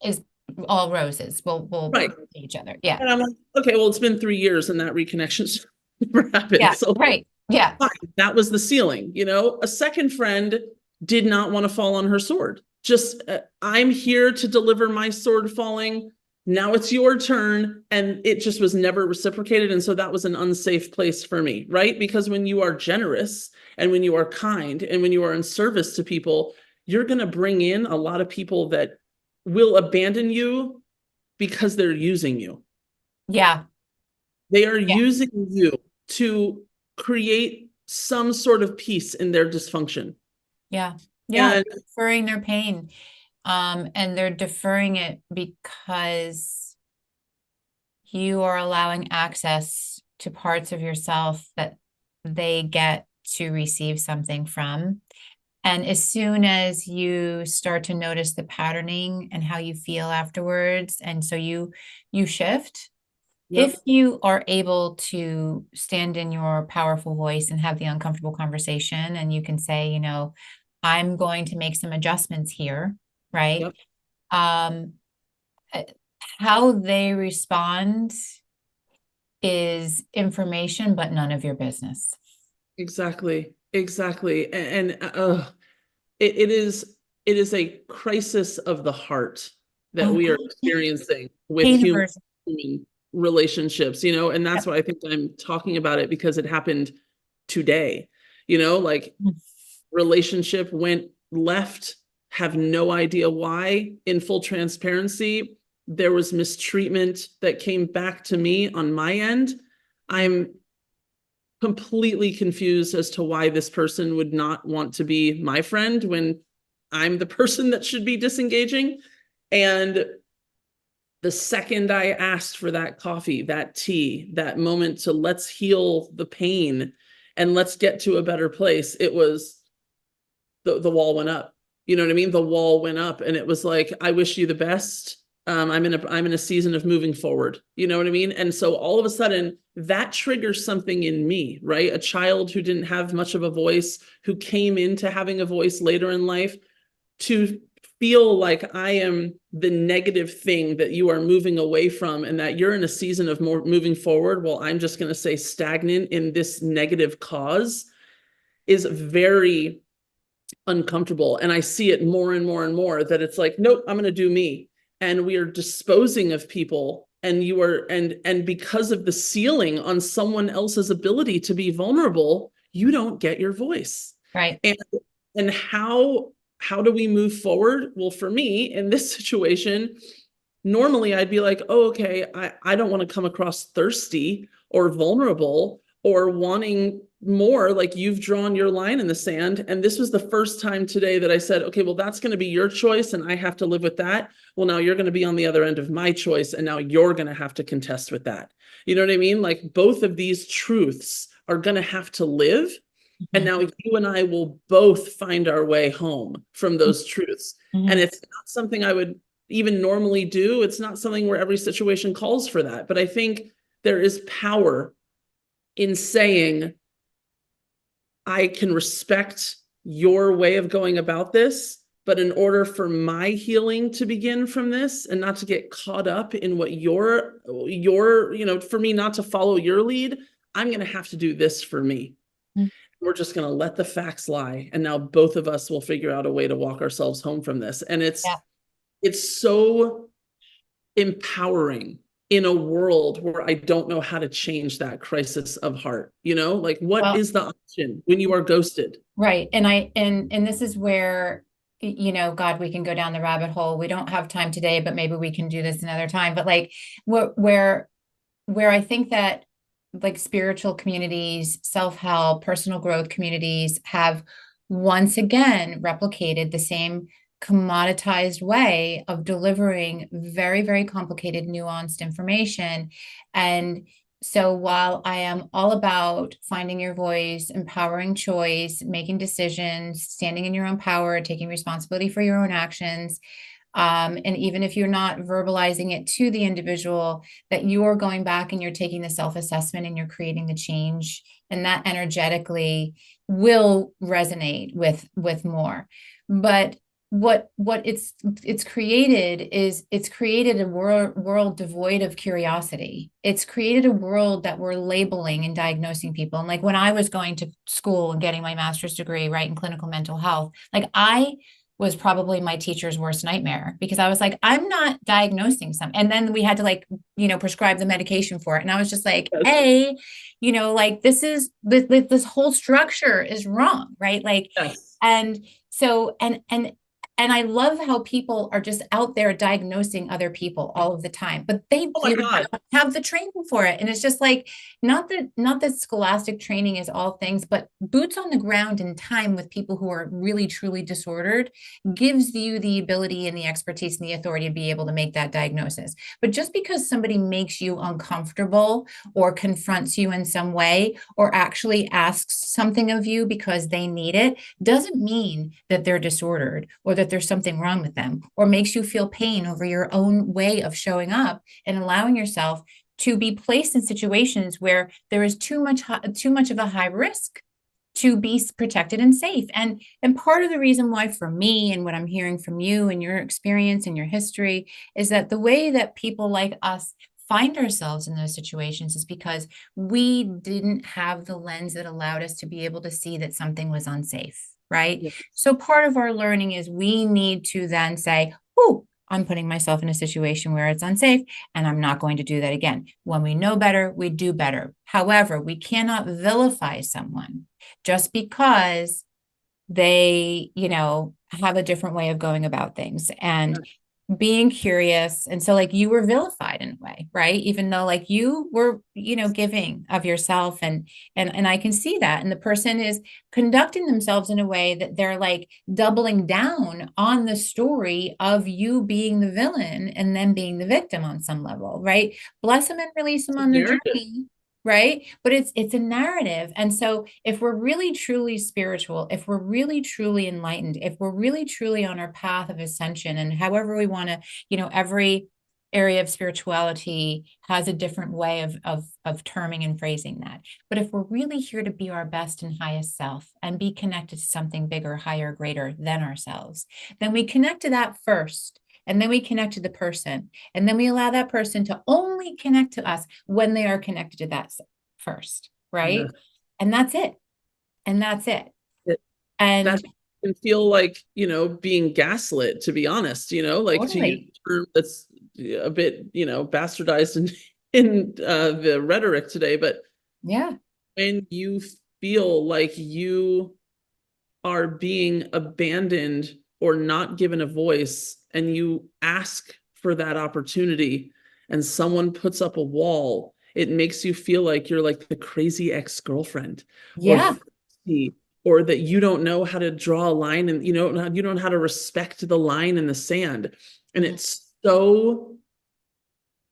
is all roses, we'll right see each other. Yeah. And I'm like, okay, well, it's been 3 years, and that reconnection's never happened. Yeah. So Right. Yeah. fine, that was the ceiling. A second friend did not want to fall on her sword. Just, I'm here to deliver my sword falling. Now it's your turn. And it just was never reciprocated. And so that was an unsafe place for me, right? Because when you are generous and when you are kind and when you are in service to people, you're going to bring in a lot of people that will abandon you because they're using you. Yeah. They are Yeah. using you to create some sort of peace in their dysfunction. Yeah. Yeah. And Deferring their pain. And they're deferring it because you are allowing access to parts of yourself that they get to receive something from. And as soon as you start to notice the patterning and how you feel afterwards, and so you shift, if yep, you are able to stand in your powerful voice and have the uncomfortable conversation, and you can say, I'm going to make some adjustments here, right? yep, Um, uh, how they respond is information, but none of your business. exactly, exactly. It is a crisis of the heart that Oh, we are experiencing with pain aversion. human relationships, and that's Yep. why I think I'm talking about it, because it happened today, like relationship went left, have no idea why. In full transparency, there was mistreatment that came back to me on my end. I'm completely confused as to why this person would not want to be my friend when I'm the person that should be disengaging. And the second I asked for that coffee, that tea, that moment to let's heal the pain and let's get to a better place, it was the wall went up. You know what I mean? The wall went up, and it was like, I wish you the best. I'm in a season of moving forward. You know what I mean? And so all of a sudden that triggers something in me, right? A child who didn't have much of a voice, who came into having a voice later in life, to feel like I am the negative thing that you are moving away from, and that you're in a season of more moving forward. Well, I'm just going to say stagnant in this negative cause, is very uncomfortable. And I see it more and more and more, that it's like, nope, I'm going to do me. And we are disposing of people, and you are, and because of the ceiling on someone else's ability to be vulnerable, you don't get your voice. Right. And how do we move forward? Well, for me in this situation, normally I'd be like, oh, okay, I don't want to come across thirsty or vulnerable or wanting more. Like, you've drawn your line in the sand. And this was the first time today that I said, okay, well, that's going to be your choice and I have to live with that. Well, now you're going to be on the other end of my choice, and now you're going to have to contest with that. You know what I mean? Like, both of these truths are going to have to live. And Mhm. now you and I will both find our way home from those truths. And Mhm. it's not something I would even normally do. It's not something where every situation calls for that. But I think there is power in saying, I can respect your way of going about this, but in order for my healing to begin from this and not to get caught up in what for me not to follow your lead, I'm going to have to do this for me. We're just going to let the facts lie. And now both of us will figure out a way to walk ourselves home from this. And Yeah. it's so empowering in a world where I don't know how to change that crisis of heart. Like, what Well, is the option when you are ghosted? right. And this is where, God, we can go down the rabbit hole. We don't have time today, but maybe we can do this another time. But like where I think that like spiritual communities, self-help, personal growth communities have once again replicated the same commoditized way of delivering very, very complicated, nuanced information. And so while I am all about finding your voice, empowering choice, making decisions, standing in your own power, taking responsibility for your own actions, and even if you're not verbalizing it to the individual, that you're going back and you're taking the self-assessment and you're creating the change, and that energetically will resonate with more. But what it's created is it's created a world devoid of curiosity. It's created a world that we're labeling and diagnosing people. And like when I was going to school and getting my master's degree, right, in clinical mental health, like I was probably my teacher's worst nightmare, because I was like, I'm not diagnosing some. And then we had to like, prescribe the medication for it. And I was just like, Yes. hey, like this whole structure is wrong, right? Like, Yes. and so, and And I love how people are just out there diagnosing other people all of the time, but they Oh my do God. not have the training for it. And it's just like, not that scholastic training is all things, but boots on the ground in time with people who are really truly disordered gives you the ability and the expertise and the authority to be able to make that diagnosis. But just because somebody makes you uncomfortable or confronts you in some way or actually asks something of you because they need it doesn't mean that they're disordered or that there's something wrong with them or makes you feel pain over your own way of showing up and allowing yourself to be placed in situations where there is too much of a high risk to be protected and safe. And part of the reason why, for me, and what I'm hearing from you and your experience and your history, is that the way that people like us find ourselves in those situations is because we didn't have the lens that allowed us to be able to see that something was unsafe, right? Yeah. So part of our learning is we need to then say, oh, I'm putting myself in a situation where it's unsafe, and I'm not going to do that again. When we know better, we do better. However, we cannot vilify someone just because they, have a different way of going about things. And being curious. And so like you were vilified in a way, right? Even though like you were, giving of yourself and I can see that. And the person is conducting themselves in a way that they're like doubling down on the story of you being the villain and them being the victim on some level, right? Bless them and release them on their Narrative. journey. Right. But it's a narrative. And so if we're really truly spiritual, if we're really truly enlightened, if we're really truly on our path of ascension, and however we want to, every area of spirituality has a different way of terming and phrasing that. But if we're really here to be our best and highest self and be connected to something bigger, higher, greater than ourselves, then we connect to that first. And then we connect to the person. And then we allow that person to only connect to us when they are connected to that first. Yeah. Right. And that's it. And that's it. It, And that can feel like, being gaslit, to be honest, like to use totally. a term that's a bit, bastardized in the rhetoric today. But Yeah. when you feel like you are being abandoned or not given a voice and you ask for that opportunity and someone puts up a wall, it makes you feel like you're like the crazy ex-girlfriend or Yeah. or that you don't know how to draw a line and you don't know how to respect the line in the sand. And Mhm. it's so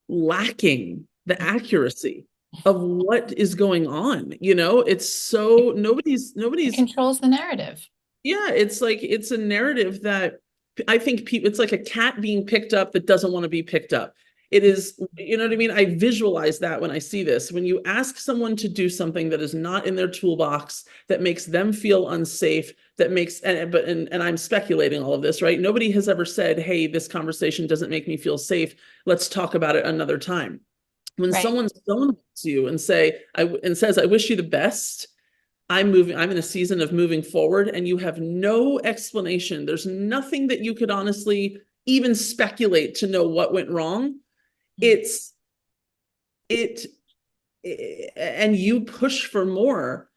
lacking the accuracy of what is going on. It's so It nobody's controls the narrative. yeah, it's like it's a narrative that I think people, it's like a cat being picked up that doesn't want to be picked up. It is, you know what I mean? I visualize that when I see this. When you ask someone to do something that is not in their toolbox, that makes them feel unsafe, that makes, and I'm speculating all of this, right? Nobody has ever said, hey, this conversation doesn't make me feel safe. Let's talk about it another time. When Right. someone stonewalls you and says, I wish you the best, I'm in a season of moving forward, and you have no explanation. There's nothing that you could honestly even speculate to know what went wrong. It's it, and you push for more.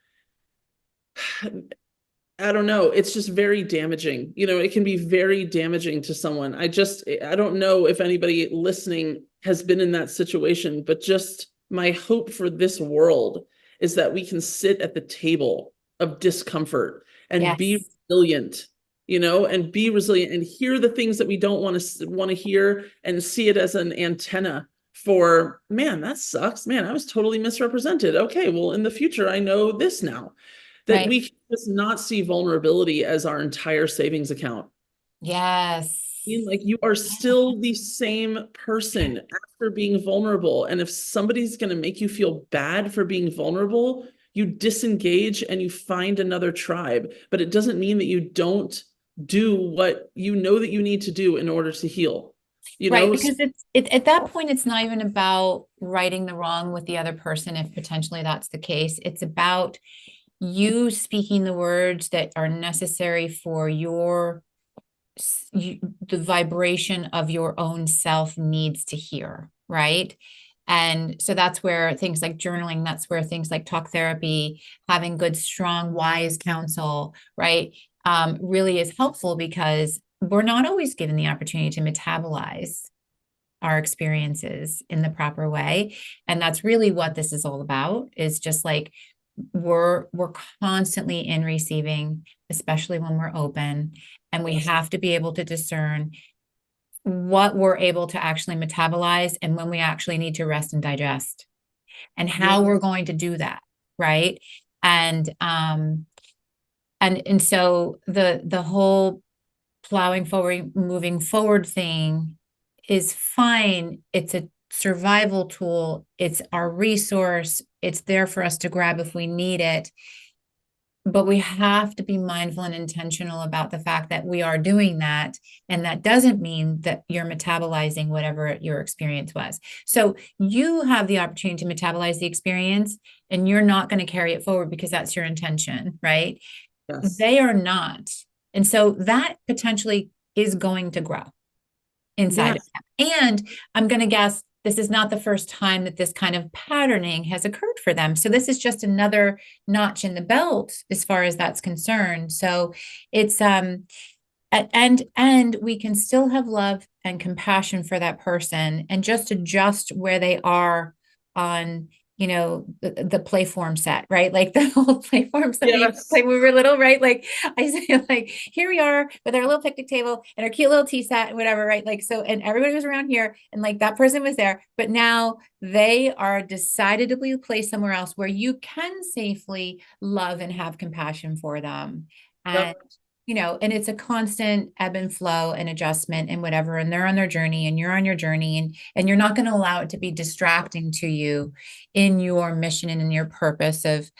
I don't know. It's just very damaging. It can be very damaging to someone. I don't know if anybody listening has been in that situation, but just my hope for this world is that we can sit at the table of discomfort and be Yes. resilient, and be resilient and hear the things that we don't want to hear and see it as an antenna for, man, that sucks. Man, I was totally misrepresented. Okay, well, in the future, I know this now that Right. we can just not see vulnerability as our entire savings account. Yes. Like you are still the same person after being vulnerable. And if somebody's going to make you feel bad for being vulnerable, you disengage and you find another tribe. But it doesn't mean that you don't do what you know that you need to do in order to heal. Right, because at that point, it's not even about righting the wrong with the other person, if potentially that's the case. It's about you speaking the words that are necessary for the vibration of your own self needs to hear, right? And so that's where things like journaling, that's where things like talk therapy, having good, strong, wise counsel, right, really is helpful because we're not always given the opportunity to metabolize our experiences in the proper way. And that's really what this is all about, is just like we're constantly in receiving, especially when we're open, and we have to be able to discern what we're able to actually metabolize and when we actually need to rest and digest, and Yeah. how we're going to do that, right? And so the whole plowing forward, moving forward thing is fine. It's a survival tool. It's our resource. It's there for us to grab if we need it. But we have to be mindful and intentional about the fact that we are doing that. And that doesn't mean that you're metabolizing whatever your experience was. So you have the opportunity to metabolize the experience, and you're not going to carry it forward because that's your intention, right? Yes. They are not. And so that potentially is going to grow inside of them. And I'm going to guess this is not the first time that this kind of patterning has occurred for them. So this is just another notch in the belt as far as that's concerned. So it's and we can still have love and compassion for that person and just adjust where they are on, the play form set, right? Like the old play forms that we used to play when we were little, right? Like I say, like, here we are with our little picnic table and our cute little tea set and whatever, right? Like, so, and everybody was around here and like that person was there, but now they are decidedly placed somewhere else where you can safely love and have compassion for them. And and it's a constant ebb and flow and adjustment and whatever, and they're on their journey and you're on your journey, and you're not going to allow it to be distracting to you in your mission and in your purpose of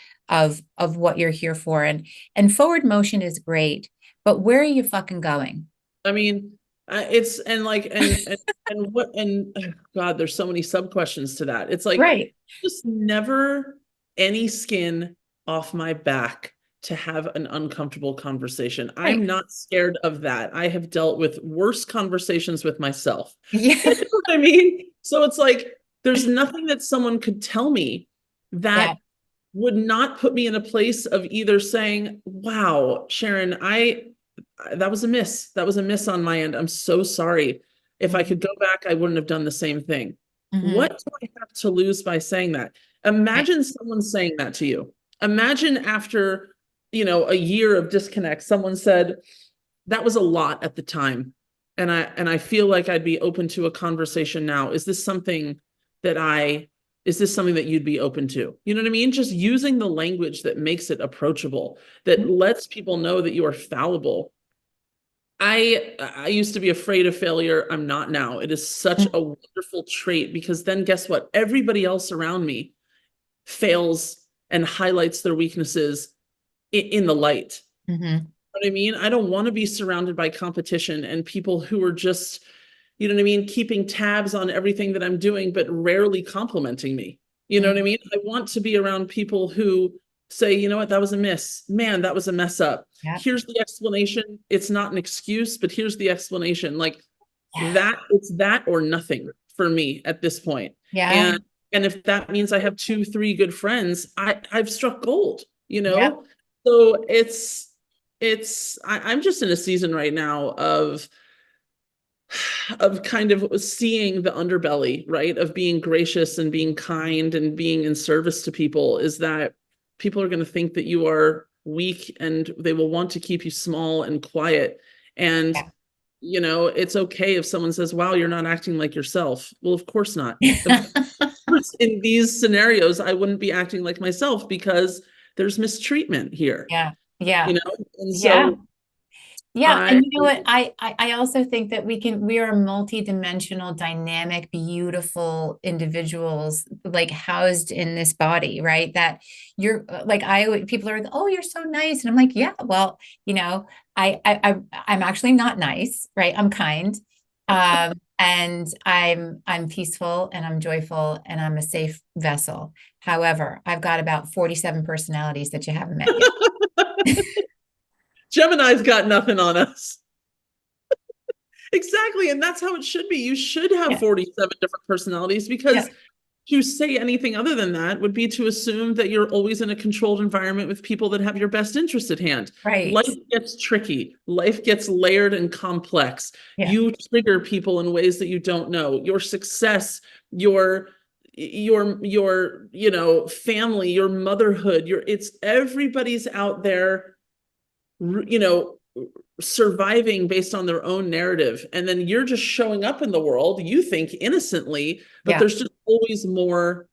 what you're here for. And forward motion is great, but where are you fucking going? I mean, it's and like and what and God, there's so many sub questions to that. It's like Right. just never any skin off my back to have an uncomfortable conversation. Right. I'm not scared of that. I have dealt with worse conversations with myself. Yeah. You know what I mean? So it's like there's nothing that someone could tell me that would not put me in a place of either saying, wow, Sharon, that was a miss. That was a miss on my end. I'm so sorry. If I could go back, I wouldn't have done the same thing. What do I have to lose by saying that? Imagine someone saying that to you. Imagine after, a year of disconnect, someone said, that was a lot at the time. And I feel like I'd be open to a conversation now. Is this something that you'd be open to? You know what I mean? Just using the language that makes it approachable, that lets people know that you are fallible. I used to be afraid of failure. I'm not now. It is such a wonderful trait, because then guess what? Everybody else around me fails and highlights their weaknesses in the light. You know what I mean? I don't want to be surrounded by competition and people who are just, you know what I mean, keeping tabs on everything that I'm doing, but rarely complimenting me. You know what I mean? I want to be around people who say, you know what, that was a miss. Man, that was a mess up. Here's the explanation. It's not an excuse, but here's the explanation. Like that, it's that or nothing for me at this point. And if that means I have 2-3 good friends, I've struck gold, So I'm just in a season right now of kind of seeing the underbelly, right? Of being gracious and being kind and being in service to people, is that people are going to think that you are weak and they will want to keep you small and quiet. And, it's okay if someone says, wow, you're not acting like yourself. Well, of course not. In these scenarios, I wouldn't be acting like myself because there's mistreatment here. And so and you know what? I also think that we are multi-dimensional, dynamic, beautiful individuals, like housed in this body, right? That you're like, people are like, oh, you're so nice. And I'm like, yeah, well, I'm actually not nice, right? I'm kind. And I'm peaceful and I'm joyful and I'm a safe vessel. However, I've got about 47 personalities that you haven't met yet. Gemini's got nothing on us. Exactly. And that's how it should be. You should have 47 different personalities, because to say anything other than that would be to assume that you're always in a controlled environment with people that have your best interest at hand. Right. Life gets tricky. Life gets layered and complex. Yeah. You trigger people in ways that you don't know. Your success, family, your motherhood, it's everybody's out there, you know, surviving based on their own narrative. And then you're just showing up in the world, you think innocently, but Yeah. there's just always more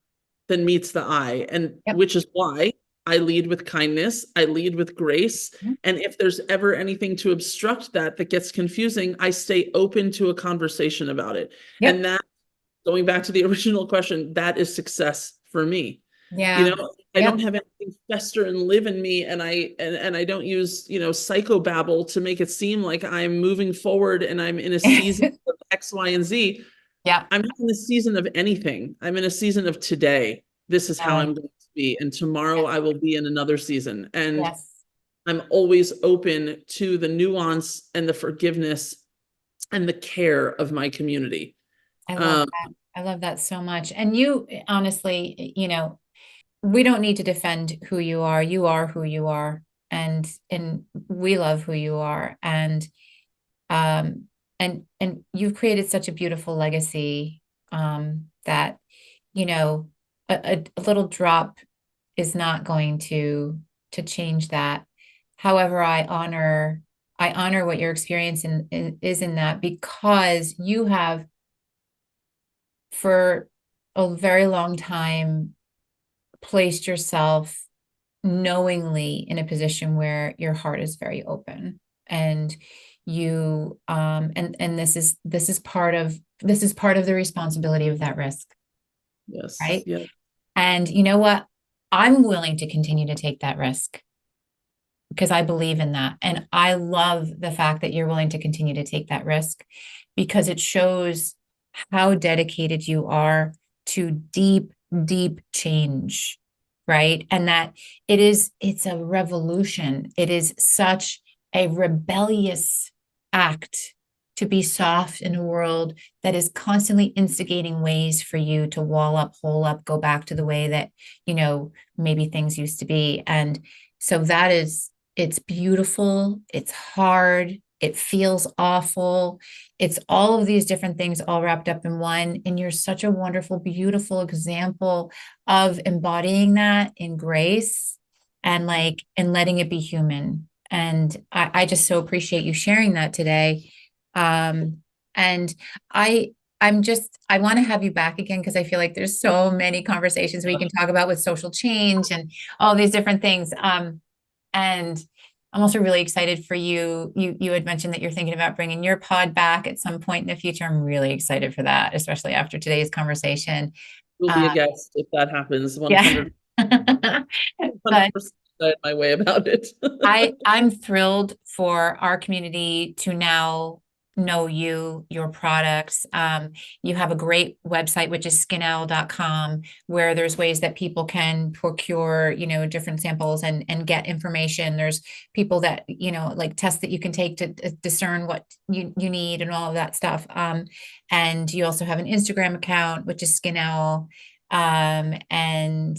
than meets the eye. And Yep. which is why I lead with kindness, I lead with grace. Mhm. And if there's ever anything to obstruct that gets confusing, I stay open to a conversation about it. Yep. And that, going back to the original question, that is success for me. Yeah. I Yep. don't have anything fester and live in me, and I don't use, psychobabble to make it seem like I'm moving forward and I'm in a season of X, Y, and Z. Yeah. I'm not in a season of anything. I'm in a season of today. This is how Yeah. I'm going to be, and tomorrow I will be in another season. And Yes. I'm always open to the nuance and the forgiveness and the care of my community. I love Um, that. I love that so much. And you, honestly, we don't need to defend who you are. You are who you are. And we love who you are. Um and you've created such a beautiful legacy, that, a little drop is not going to change that. However, I honor what your experience is in that, because you have, for a very long time, placed yourself knowingly in a position where your heart is very open, and you and this is part of the responsibility of that risk, yes, right? yeah, And you know what, I'm willing to continue to take that risk because I believe in that, and I love the fact that you're willing to continue to take that risk, because it shows how dedicated you are to deep, deep change, right? And that it's a revolution. It is such a rebellious act to be soft in a world that is constantly instigating ways for you to wall up, hole up, go back to the way that, maybe things used to be. And so it's beautiful, it's hard, it feels awful. It's all of these different things all wrapped up in one. And you're such a wonderful, beautiful example of embodying that in grace, and letting it be human. And I just so appreciate you sharing that today. And I, I want to have you back again, because I feel like there's so many conversations we can talk about with social change and all these different things. And I'm also really excited for you. You had mentioned that you're thinking about bringing your pod back at some point in the future. I'm really excited for that, especially after today's conversation. will Uh, be a guest if that happens. yeah. 100, But 100% my way about it. I'm thrilled for our community to now know you, your products. You have a great website, which is SkinOwl.com, where there's ways that people can procure, different samples and get information. There's people that, like tests that you can take to discern what you need and all of that stuff. And you also have an Instagram account, which is SkinOwl. And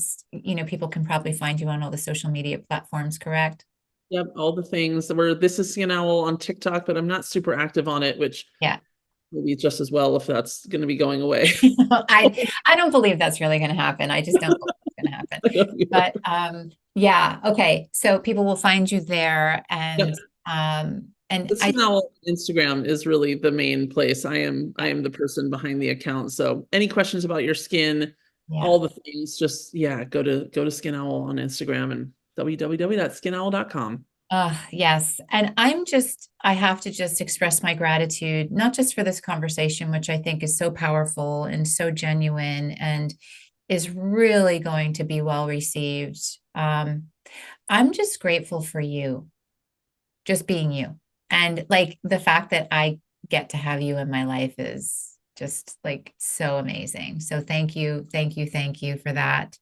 people can probably find you on all the social media platforms, correct? Yep, all the things where this is SkinOwl on TikTok, but I'm not super active on it, which Yeah. maybe just as well if that's going to be going away. I don't believe that's really going to happen. I just don't believe it's going to happen. I don't either. But yeah, okay. So people will find you there, Yep. and The I SkinOwl Instagram is really the main place. I am the person behind the account. So any questions about your skin, yeah. all the things, just go to SkinOwl on Instagram and www.skinowl.com. Yes. And I have to just express my gratitude, not just for this conversation, which I think is so powerful and so genuine and is really going to be well received. I'm just grateful for you, just being you. And like the fact that I get to have you in my life is just like so amazing. So thank you, thank you, thank you for that.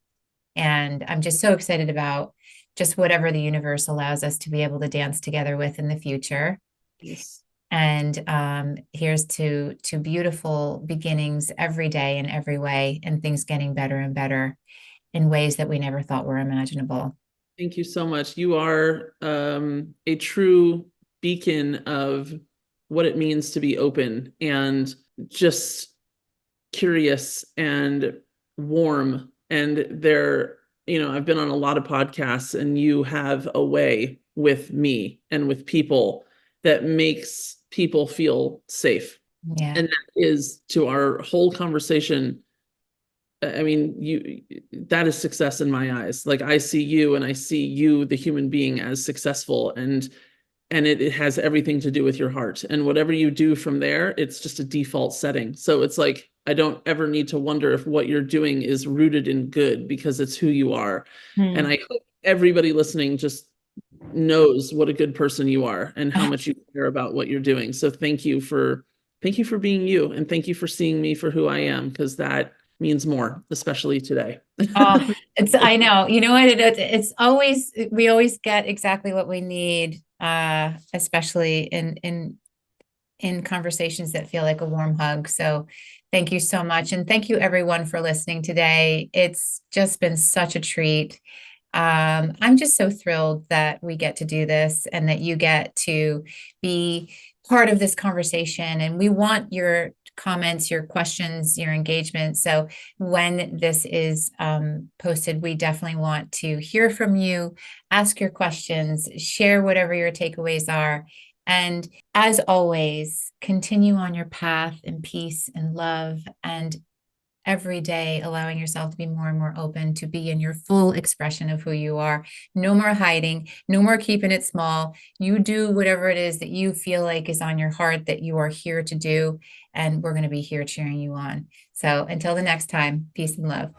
And I'm just so excited about just whatever the universe allows us to be able to dance together with in the future. Yes. And here's to beautiful beginnings every day in every way, and things getting better and better in ways that we never thought were imaginable. Thank you so much. You are a true beacon of what it means to be open and just curious and warm. And I've been on a lot of podcasts, and you have a way with me and with people that makes people feel safe. Yeah. And that is, to our whole conversation, I mean, that is success in my eyes. Like, I see you, and I see you, the human being, as successful, and it has everything to do with your heart. And whatever you do from there, it's just a default setting. So it's like, I don't ever need to wonder if what you're doing is rooted in good, because it's who you are. And I hope everybody listening just knows what a good person you are and how much you care about what you're doing. So thank you for being you, and thank you for seeing me for who I am, because that means more, especially today. Oh, I know, you know what, it's always, we always get exactly what we need, especially in conversations that feel like a warm hug. So thank you so much. And thank you everyone for listening today. It's just been such a treat. I'm just so thrilled that we get to do this and that you get to be part of this conversation. And we want your comments, your questions, your engagement. So when this is posted, we definitely want to hear from you, ask your questions, share whatever your takeaways are. And as always, continue on your path in peace and love, and every day allowing yourself to be more and more open to be in your full expression of who you are. No more hiding, no more keeping it small. You do whatever it is that you feel like is on your heart that you are here to do, and we're going to be here cheering you on. So until the next time, peace and love.